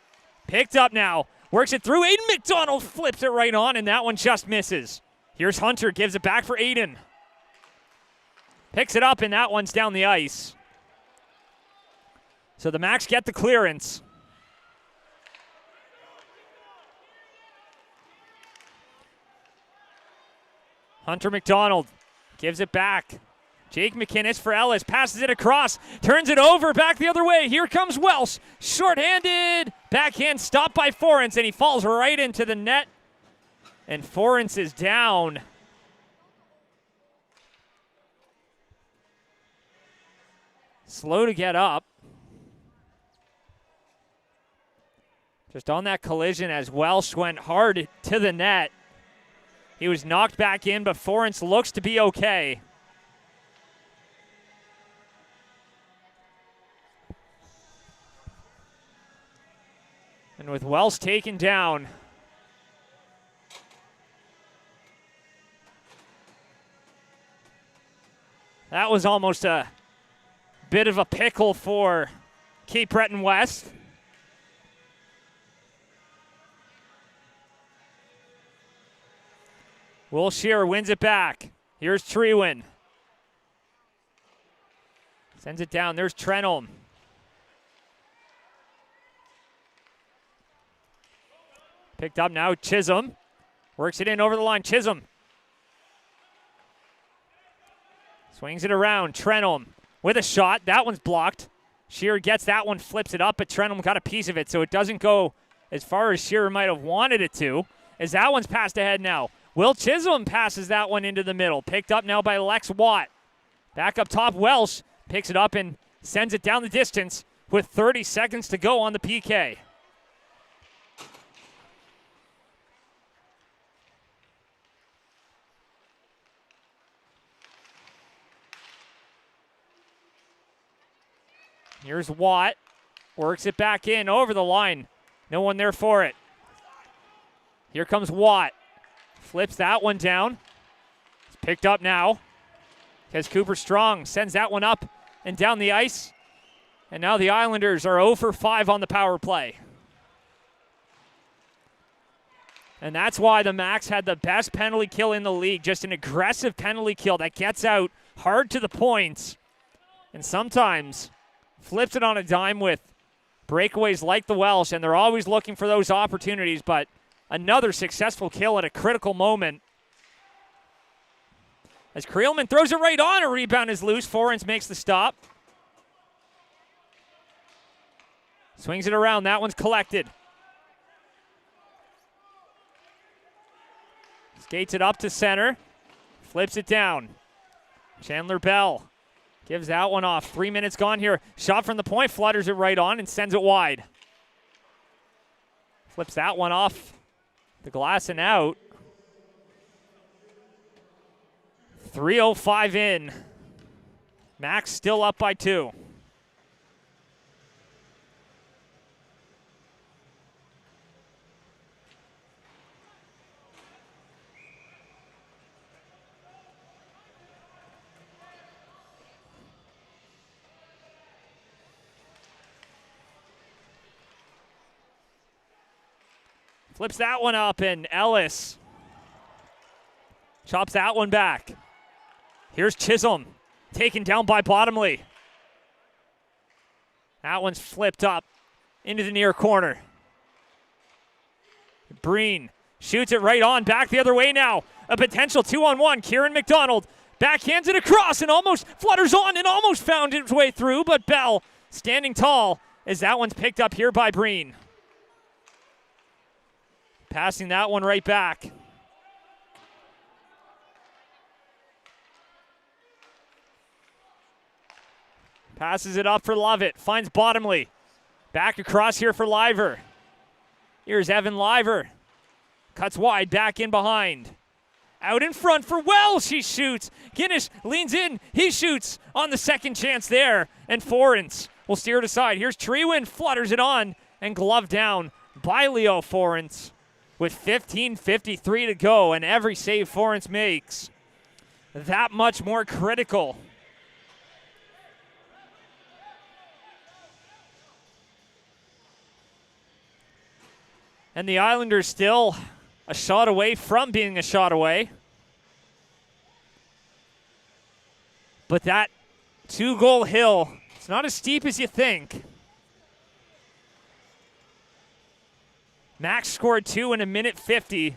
picked up now. Works it through, Aiden McDonald flips it right on, and that one just misses. Here's Hunter, gives it back for Aiden. Picks it up, and that one's down the ice. So the Max get the clearance. Hunter McDonald gives it back. Jake McInnes for Ellis, passes it across, turns it over, back the other way. Here comes Welsh, shorthanded, backhand stopped by Forens, and he falls right into the net. And Forens is down. Slow to get up. Just on that collision as Welsh went hard to the net. He was knocked back in, but Forens looks to be okay. And with Welsh taken down, that was almost a bit of a pickle for Cape Breton West. Will Shearer wins it back. Here's Trewin. Sends it down. There's Trenholm. Picked up now, Chisholm. Works it in over the line. Chisholm. Swings it around. Trenholm with a shot. That one's blocked. Shearer gets that one, flips it up, but Trenholm got a piece of it, so it doesn't go as far as Shearer might have wanted it to. As that one's passed ahead now. Will Chisholm passes that one into the middle. Picked up now by Lex Watt. Back up top, Welsh picks it up and sends it down the distance with 30 seconds to go on the PK. Here's Watt. Works it back in over the line. No one there for it. Here comes Watt. Flips that one down. It's picked up now because Cooper Strong sends that one up and down the ice. And now the Islanders are 0 for 5 on the power play. And that's why the Max had the best penalty kill in the league. Just an aggressive penalty kill that gets out hard to the points. And sometimes flips it on a dime with breakaways like the Welsh. And they're always looking for those opportunities, but another successful kill at a critical moment. As Creelman throws it right on, a rebound is loose. Forens makes the stop. Swings it around. That one's collected. Skates it up to center. Flips it down. Chandler Bell gives that one off. 3 minutes gone here. Shot from the point. Flutters it right on and sends it wide. Flips that one off the glass and out. 3:05 in. Max still up by 2. Flips that one up, and Ellis chops that one back. Here's Chisholm, taken down by Bottomley. That one's flipped up into the near corner. Breen shoots it right on, back the other way now. A potential 2-on-1. Kieran McDonald backhands it across and almost flutters on and almost found its way through, but Bell standing tall as that one's picked up here by Breen. Passing that one right back. Passes it up for Lovett. Finds Bottomley. Back across here for Liver. Here's Evan Liver. Cuts wide, back in behind. Out in front for Wells. He shoots. Guinness leans in. He shoots on the second chance there. And Forens will steer it aside. Here's Treewin. Flutters it on. And gloved down by Leo Forens. With 15:53 to go, and every save Forens makes that much more critical. And the Islanders still a shot away from being a shot away. But that 2-goal hill, it's not as steep as you think. Max scored 2 in a minute 50.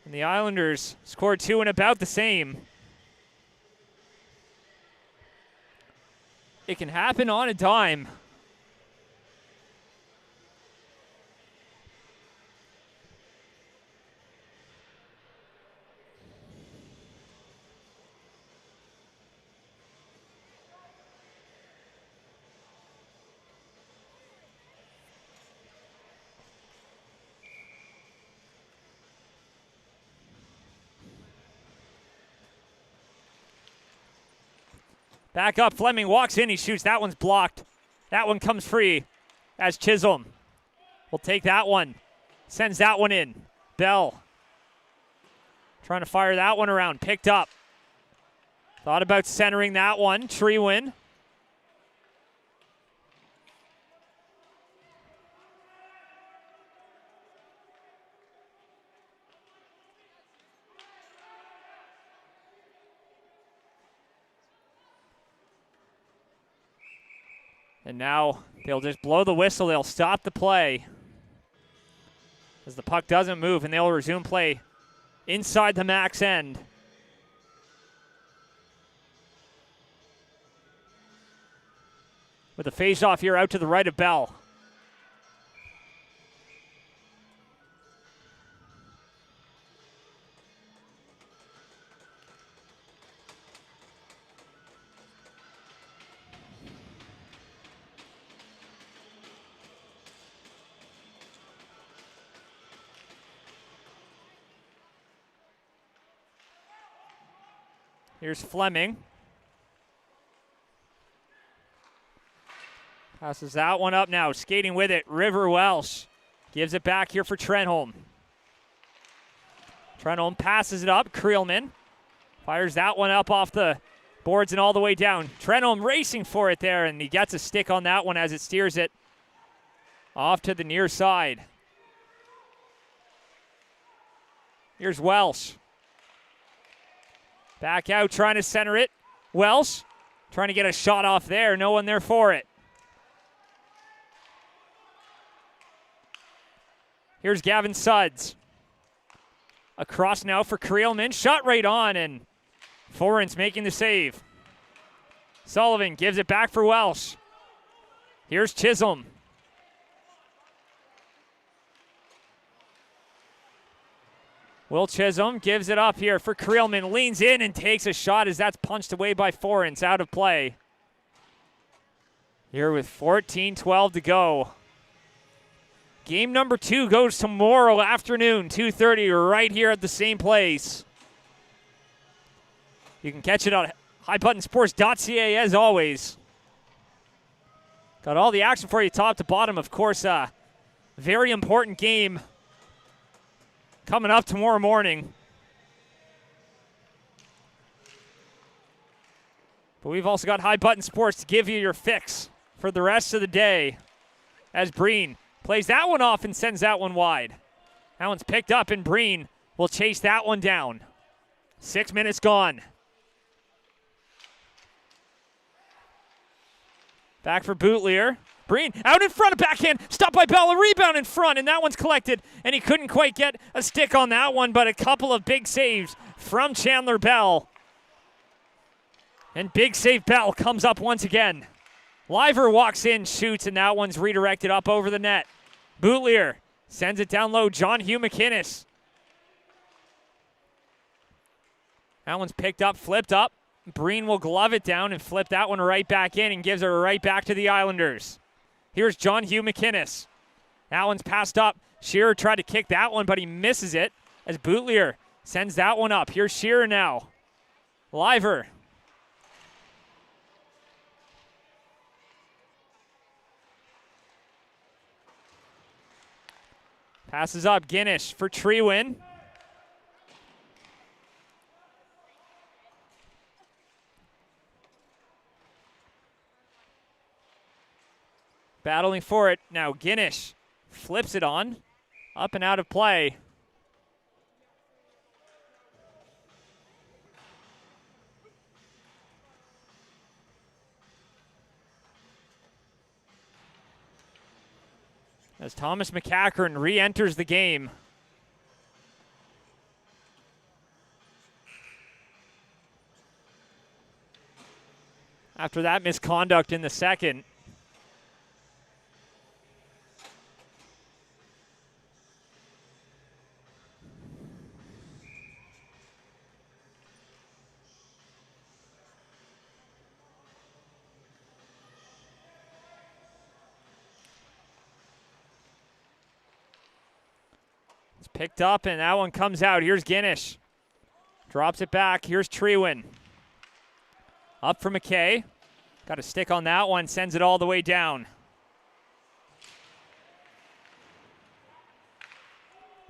And the Islanders scored 2 in about the same. It can happen on a dime. Back up, Fleming walks in, he shoots. That one's blocked. That one comes free as Chisholm will take that one. Sends that one in. Bell trying to fire that one around. Picked up. Thought about centering that one. Treewin. And now they'll just blow the whistle. They'll stop the play as the puck doesn't move, and they'll resume play inside the Max end. With a face-off here out to the right of Bell. Here's Fleming. Passes that one up now. Skating with it. River Welsh gives it back here for Trenholm. Trenholm passes it up. Creelman fires that one up off the boards and all the way down. Trenholm racing for it there, and he gets a stick on that one as it steers it off to the near side. Here's Welsh. Back out, trying to center it. Welsh trying to get a shot off there. No one there for it. Here's Gavin Suds. Across now for Creelman. Shot right on, and Forens making the save. Sullivan gives it back for Welsh. Here's Chisholm. Will Chisholm gives it up here for Creelman. Leans in and takes a shot as that's punched away by Forens. Out of play. Here with 14-12 to go. Game number 2 goes tomorrow afternoon, 2:30, right here at the same place. You can catch it on highbuttonsports.ca as always. Got all the action for you top to bottom. Of course, very important game coming up tomorrow morning. But we've also got High Button Sports to give you your fix for the rest of the day as Breen plays that one off and sends that one wide. That one's picked up and Breen will chase that one down. 6 minutes gone. Back for Boutlier. Breen out in front of backhand. Stopped by Bell. A rebound in front, and that one's collected. And he couldn't quite get a stick on that one, but a couple of big saves from Chandler Bell. And big save Bell comes up once again. Liver walks in, shoots, and that one's redirected up over the net. Boutlier sends it down low. John Hugh McInnes. That one's picked up, flipped up. Breen will glove it down and flip that one right back in and gives it right back to the Islanders. Here's John Hugh McInnes. That one's passed up. Shearer tried to kick that one, but he misses it as Boutlier sends that one up. Here's Shearer now. Liver. Passes up Guinness for Treewin. Battling for it. Now Guinness flips it on. Up and out of play. As Thomas McCachran re-enters the game. After that misconduct in the second. Picked up, and that one comes out. Here's Guinness. Drops it back. Here's Treewin. Up for McKay. Got a stick on that one. Sends it all the way down.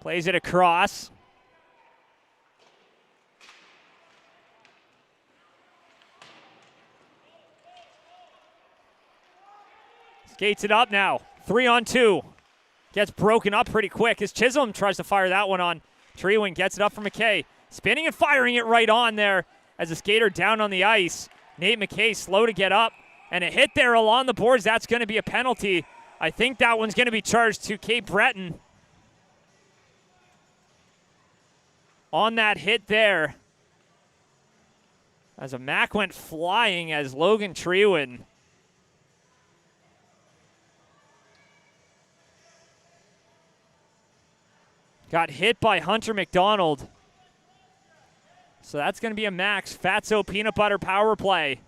Plays it across. Skates it up now. 3-on-2. Gets broken up pretty quick as Chisholm tries to fire that one on. Treewin gets it up for McKay. Spinning and firing it right on there as a skater down on the ice. Nate McKay slow to get up. And a hit there along the boards. That's going to be a penalty. I think that one's going to be charged to Cape Breton. On that hit there. As a Mac went flying as Logan Treewin got hit by Hunter McDonald. So that's going to be a Max Fatso peanut butter power play.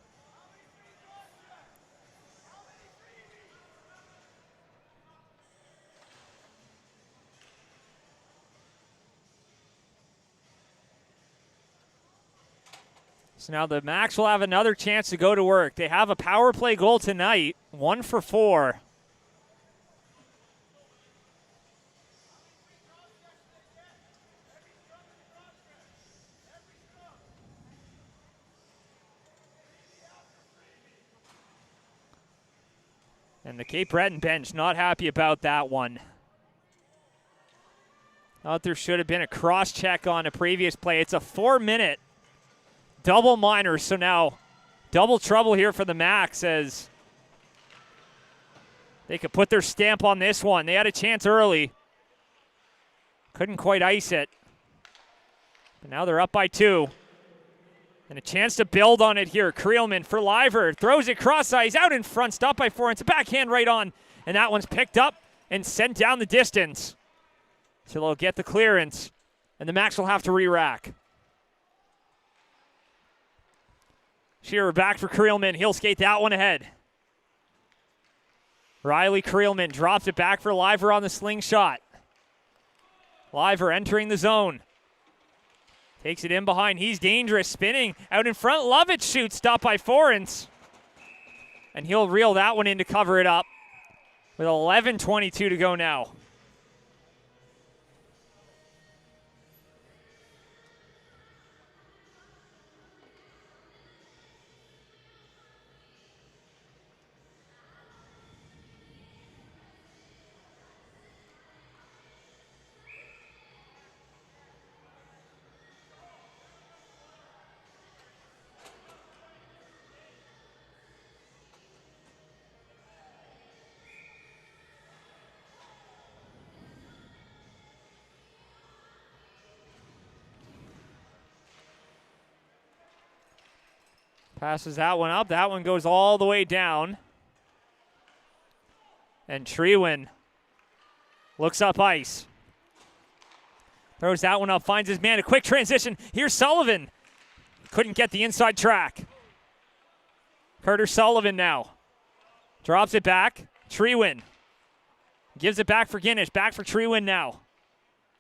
So now the Max will have another chance to go to work. They have a power play goal tonight, 1 for 4. And the Cape Breton bench not happy about that one. Thought there should have been a cross-check on a previous play. It's a 4-minute double minor, so now double trouble here for the Max as they could put their stamp on this one. They had a chance early. Couldn't quite ice it. But now they're up by 2. And a chance to build on it here. Creelman for Liver. Throws it cross-eyes out in front. Stopped by Four. It's a backhand right on. And that one's picked up and sent down the distance. So they'll get the clearance. And the Max will have to re-rack. Shearer back for Creelman. He'll skate that one ahead. Riley Creelman drops it back for Liver on the slingshot. Liver entering the zone. Takes it in behind. He's dangerous. Spinning out in front. Lovett shoots. Stopped by Forens. And he'll reel that one in to cover it up. With 11:22 to go now. Passes that one up. That one goes all the way down. And Trewin looks up ice. Throws that one up. Finds his man. A quick transition. Here's Sullivan. Couldn't get the inside track. Carter Sullivan now. Drops it back. Trewin. Gives it back for Guinness. Back for Trewin now.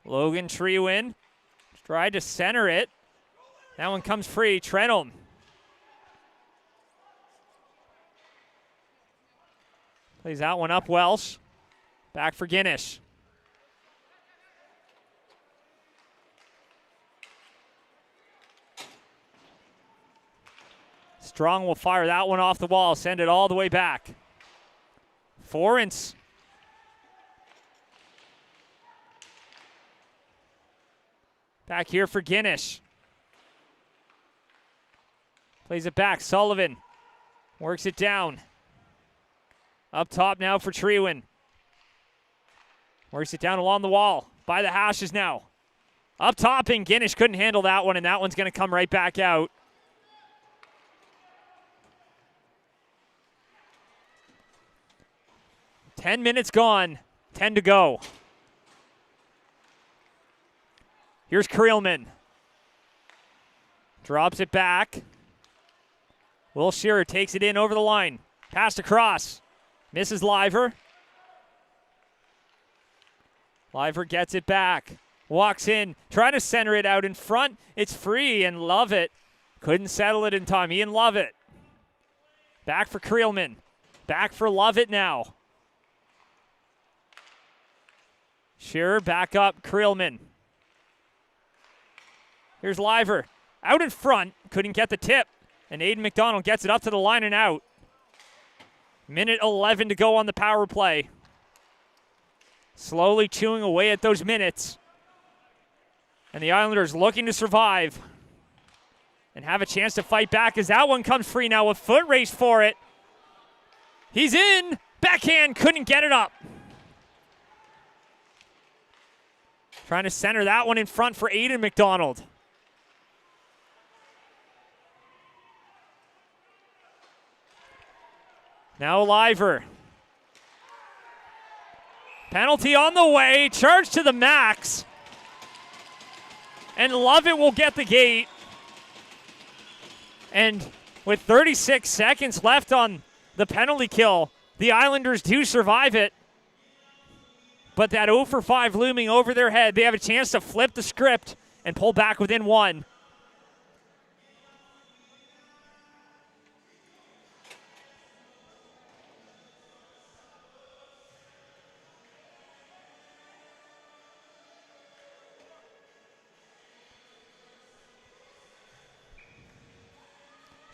Logan Trewin. Tried to center it. That one comes free. Trenholm. Plays that one up Welsh. Back for Guinness. Strong will fire that one off the wall. Send it all the way back. Forens. Back here for Guinness. Plays it back. Sullivan works it down. Up top now for Trewin. Works it down along the wall. By the hashes now. Up top, and Guinness couldn't handle that one, and that one's going to come right back out. Ten minutes gone. 10 to go. Here's Creelman. Drops it back. Will Shearer takes it in over the line. Passed across. Misses Liver. Liver gets it back. Walks in. Trying to center it out in front. It's free, and Lovett couldn't settle it in time. Ian Lovett. Back for Creelman. Back for Lovett now. Shearer back up. Creelman. Here's Liver. Out in front. Couldn't get the tip. And Aiden McDonald gets it up to the line and out. Minute 11 to go on the power play. Slowly chewing away at those minutes. And the Islanders looking to survive. And have a chance to fight back as that one comes free now. A foot race for it. He's in. Backhand. Couldn't get it up. Trying to center that one in front for Aiden McDonald. Now Liver. Penalty on the way. Charge to the max. And Lovett will get the gate. And with 36 seconds left on the penalty kill, the Islanders do survive it. But that 0 for 5 looming over their head, they have a chance to flip the script and pull back within one.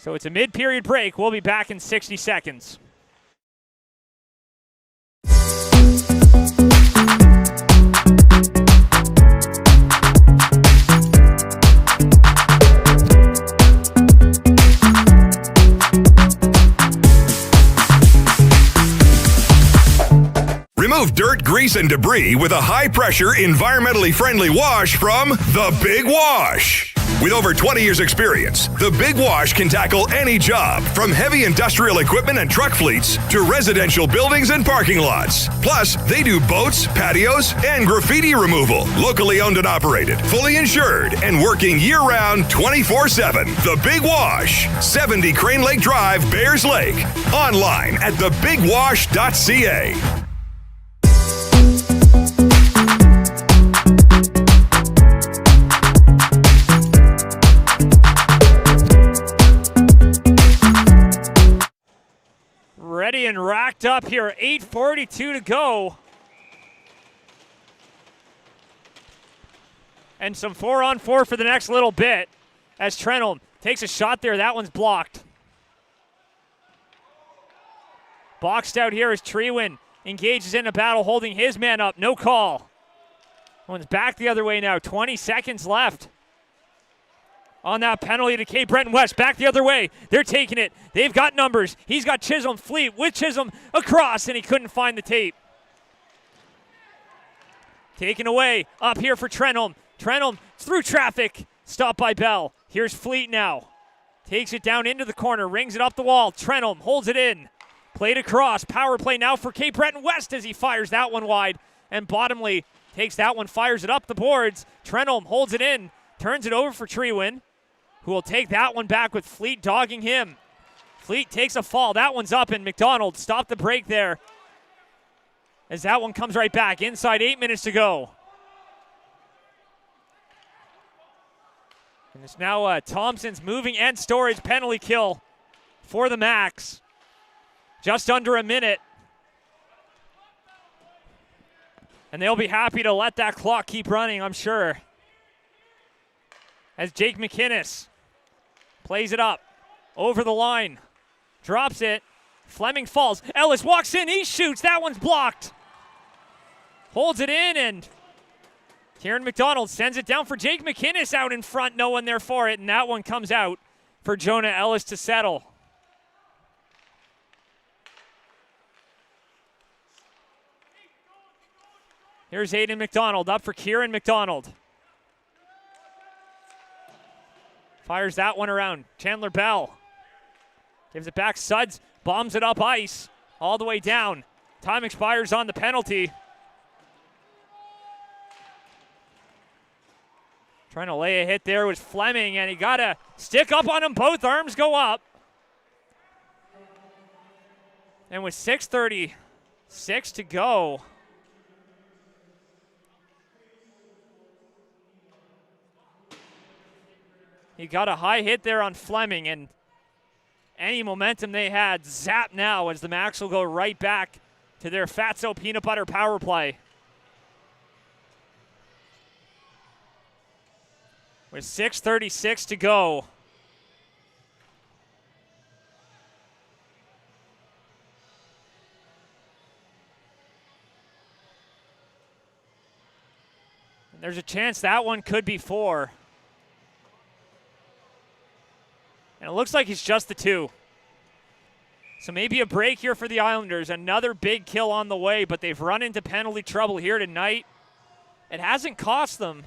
So it's a mid-period break. We'll be back in 60 seconds. Remove dirt, grease, and debris with a high-pressure, environmentally friendly wash from The Big Wash. With over 20 years experience, the Big Wash can tackle any job, from heavy industrial equipment and truck fleets to residential buildings and parking lots. Plus, they do boats, patios, and graffiti removal. Locally owned and operated, fully insured, and working year-round 24/7. The Big Wash, 70 Crane Lake Drive, Bears Lake. Online at thebigwash.ca. Ready and racked up here. 8:42 to go. And some 4-on-4 for the next little bit as Trenholm takes a shot there. That one's blocked. Boxed out here as Treewin engages in a battle, holding his man up. No call. One's back the other way now. 20 seconds left on that penalty to Cape Breton West. Back the other way. They're taking it. They've got numbers. He's got Chisholm. Fleet with Chisholm across, and he couldn't find the tape. Taken away. Up here for Trenholm. Trenholm through traffic. Stopped by Bell. Here's Fleet now. Takes it down into the corner. Rings it up the wall. Trenholm holds it in. Played across. Power play now for Cape Breton West as he fires that one wide. And Bottomley takes that one, fires it up the boards. Trenholm holds it in. Turns it over for Treewin, who will take that one back with Fleet dogging him. Fleet takes a fall. That one's up, and Macdonald stopped the break there as that one comes right back. Inside 8 minutes to go. And it's now Thompson's moving and storage penalty kill for the Max. Just under a minute. And they'll be happy to let that clock keep running, I'm sure. As Jake McInnes plays it up over the line, drops it. Fleming falls. Ellis walks in. He shoots. That one's blocked. Holds it in, and Kieran McDonald sends it down for Jake McInnes out in front. No one there for it, and that one comes out for Jonah Ellis to settle. Here's Aiden McDonald up for Kieran McDonald. Fires that one around. Chandler Bell gives it back. Suds bombs it up ice all the way down. Time expires on the penalty. Trying to lay a hit there was Fleming, and he got a stick up on him. Both arms go up. And with 6:36 to go, he got a high hit there on Fleming, and any momentum they had zapped now as the Max will go right back to their Fatso peanut butter power play. With 6:36 to go. And there's a chance that one could be 4. And it looks like it's just the 2. So maybe a break here for the Islanders. Another big kill on the way, but they've run into penalty trouble here tonight. It hasn't cost them.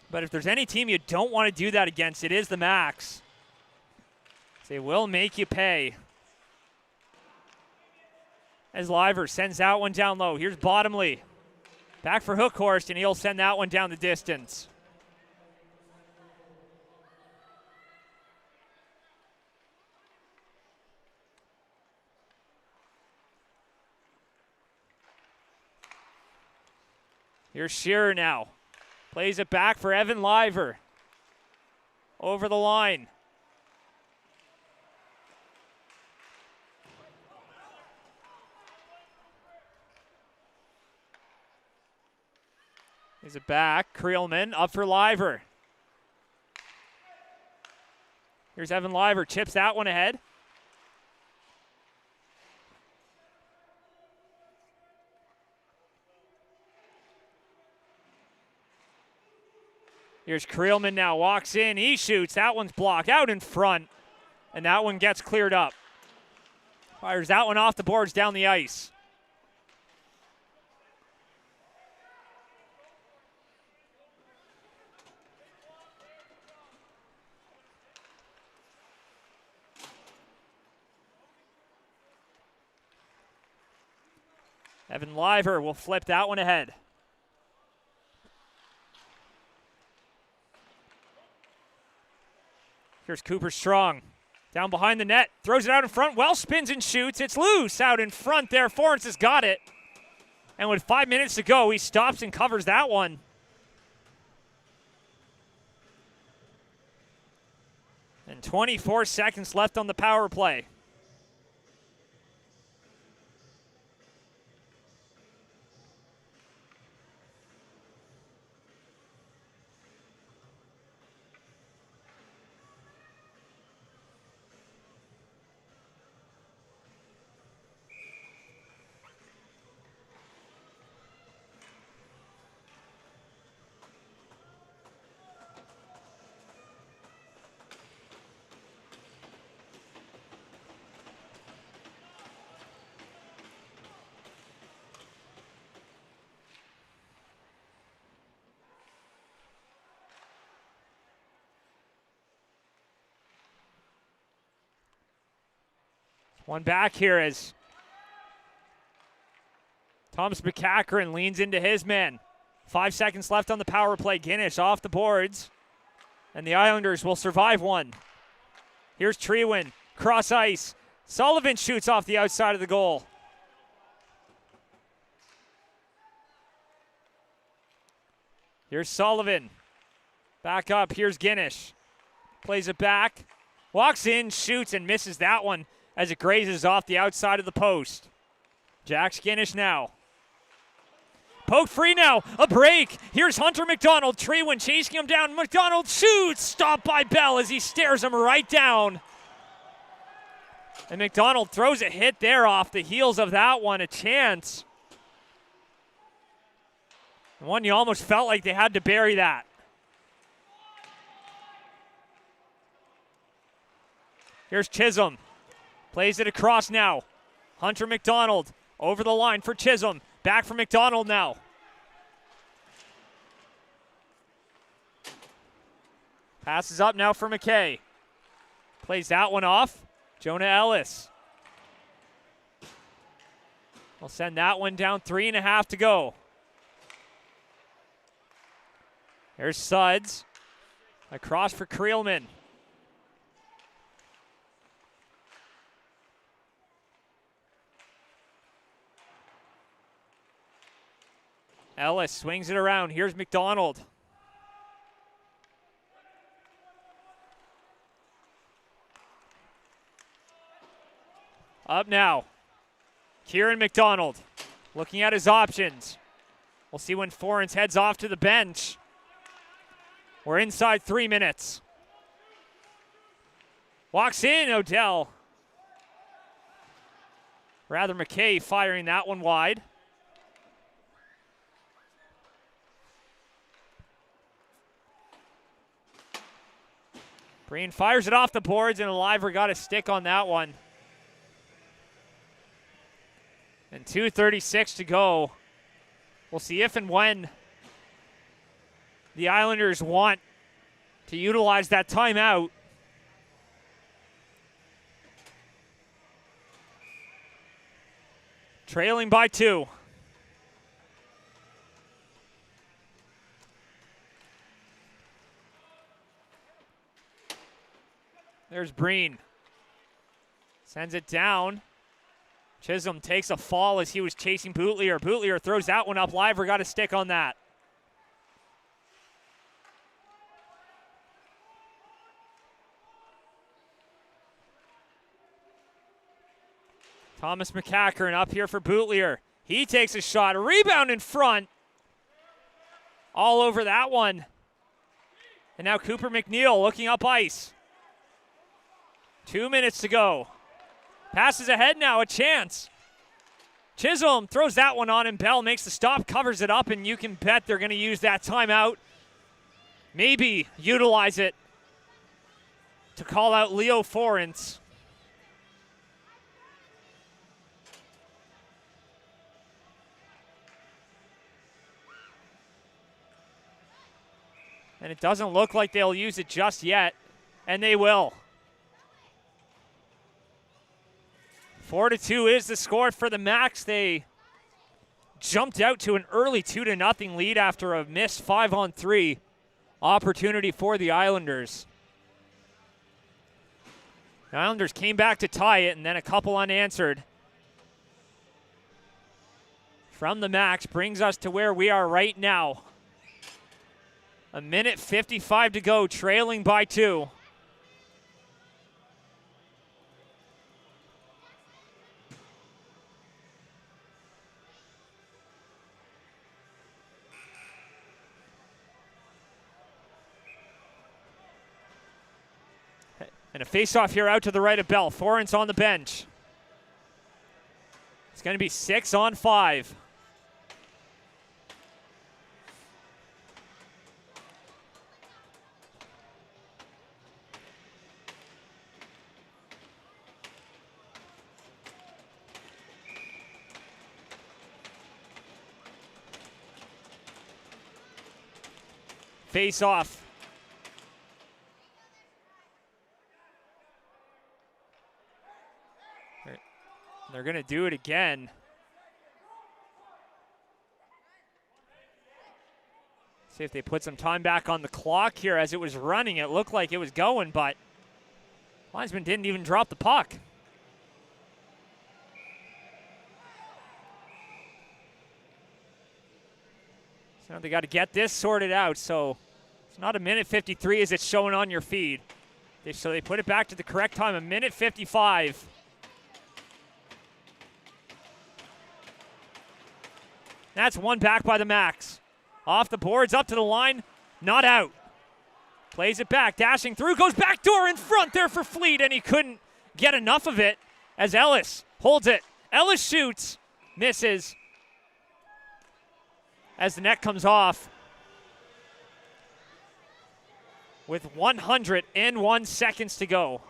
But if there's any team you don't want to do that against, it is the Max. They will make you pay. As Liver sends that one down low. Here's Bottomley. Back for Hookhorst, and he'll send that one down the distance. Here's Shearer now. Plays it back for Evan Liver. Over the line. He's it back. Creelman up for Liver. Here's Evan Liver. Chips that one ahead. Here's Creelman now, walks in, he shoots, that one's blocked, out in front, and that one gets cleared up. Fires that one off the boards down the ice. Evan Liver will flip that one ahead. Here's Cooper Strong. Down behind the net. Throws it out in front. Well, spins and shoots. It's loose out in front there. Forrest has got it. And with 5 minutes to go, he stops and covers that one. And 24 seconds left on the power play. One back here as Thomas McCachran leans into his man. 5 seconds left on the power play. Guinness off the boards. And the Islanders will survive one. Here's Trewin. Cross ice. Sullivan shoots off the outside of the goal. Here's Sullivan. Back up. Here's Guinness. Plays it back. Walks in, shoots, and misses that one as it grazes off the outside of the post. Jack Guinness now. Poked free now. A break. Here's Hunter McDonald. Trewin chasing him down. McDonald shoots. Stopped by Bell as he stares him right down. And McDonald throws a hit there off the heels of that one. A chance. One you almost felt like they had to bury that. Here's Chisholm. Plays it across now. Hunter McDonald over the line for Chisholm. Back for McDonald now. Passes up now for McKay. Plays that one off. Jonah Ellis. We'll send that one down. 3.5 to go. Here's Suds. Across for Creelman. Ellis swings it around. Here's McDonald. Up now. Kieran McDonald looking at his options. We'll see when Forrest heads off to the bench. We're inside 3 minutes. Walks in, Odell. Rather, McKay firing that one wide. Breen fires it off the boards, and Oliver got a stick on that one. And 2:36 to go. We'll see if and when the Islanders want to utilize that timeout. Trailing by 2. There's Breen. Sends it down. Chisholm takes a fall as he was chasing Bootlier. Bootlier throws that one up. Liver got a stick on that. Thomas McCachran up here for Bootlier. He takes a shot. A rebound in front. All over that one. And now Cooper McNeil looking up ice. 2 minutes to go. Passes ahead now, a chance. Chisholm throws that one on, and Bell makes the stop, covers it up, and you can bet they're going to use that timeout. Maybe utilize it to call out Leo Forrest. And it doesn't look like they'll use it just yet, and they will. 4-2 is the score for the Max. They jumped out to an early 2-0 lead after a missed 5-on-3 opportunity for the Islanders. The Islanders came back to tie it, and then a couple unanswered from the Max brings us to where we are right now. 1:55 to go, trailing by 2. And a face-off here out to the right of Bell. Forens on the bench. It's going to be 6-on-5. Face-off. They're going to do it again. See if they put some time back on the clock here. As it was running, it looked like it was going, but linesman didn't even drop the puck. So now they got to get this sorted out. So it's not 1:53 as it's showing on your feed. So they put it back to the correct time, 1:55. That's one back by the Max. Off the boards, up to the line, not out. Plays it back, dashing through, goes backdoor in front there for Fleet, and he couldn't get enough of it as Ellis holds it. Ellis shoots, misses as the net comes off. With 101 seconds to go.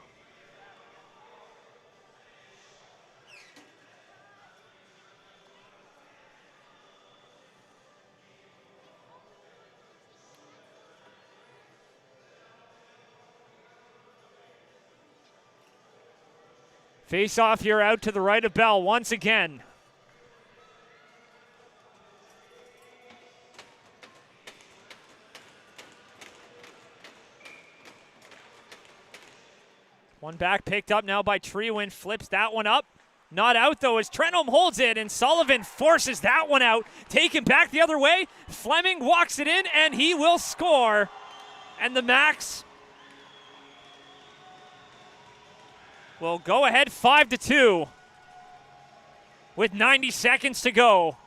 Face off here out to the right of Bell once again. One back picked up now by Treewin, flips that one up. Not out though as Trenholm holds it and Sullivan forces that one out. Taken back the other way. Fleming walks it in and he will score. And the Max will go ahead 5-2 with 90 seconds to go.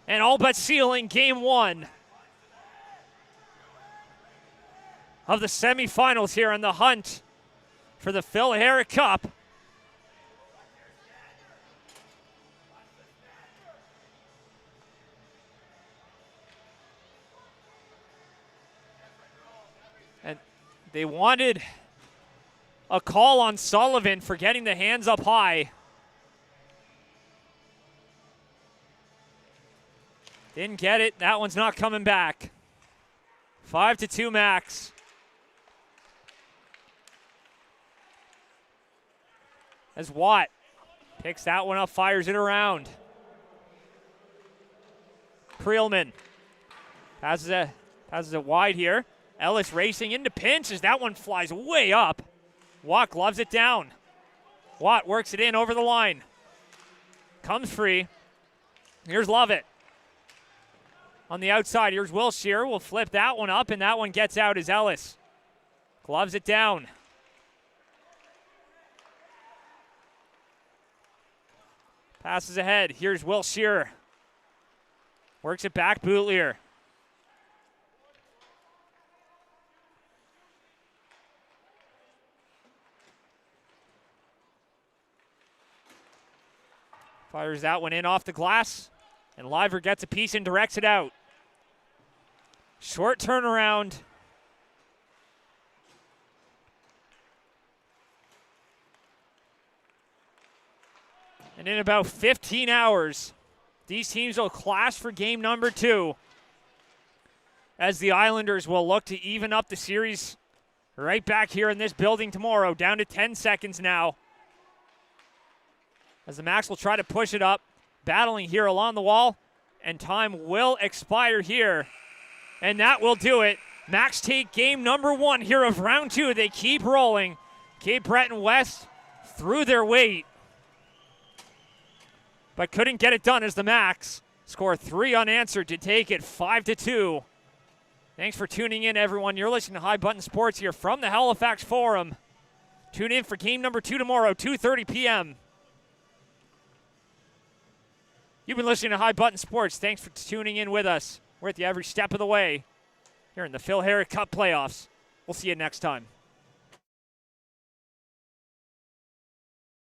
And all but sealing game 1 of the semifinals here in the hunt for the Phil Herrick Cup. And they wanted a call on Sullivan for getting the hands up high. Didn't get it. That one's not coming back. 5-2 Max. As Watt picks that one up, fires it around. Creelman passes it wide here. Ellis racing into pinch as that one flies way up. Watt gloves it down. Watt works it in over the line. Comes free. Here's Lovett. On the outside, here's Wilshire. Will flip that one up, and that one gets out as Ellis gloves it down. Passes ahead. Here's Wilshire. Works it back, Bootlier. Fires that one in off the glass, and Liver gets a piece and directs it out. Short turnaround. And in about 15 hours, these teams will clash for game number 2 as the Islanders will look to even up the series right back here in this building tomorrow, down to 10 seconds now. As the Max will try to push it up. battling here along the wall, and time will expire here. And that will do it. Max take game number 1 here of round 2. They keep rolling. Cape Breton West threw their weight, but couldn't get it done as the Max score 3 unanswered to take it 5-2. Thanks for tuning in, everyone. You're listening to High Button Sports here from the Halifax Forum. Tune in for game number 2 tomorrow, 2:30 p.m. You've been listening to High Button Sports. Thanks for tuning in with us. We're with you every step of the way here in the Phil Herrick Cup playoffs. We'll see you next time.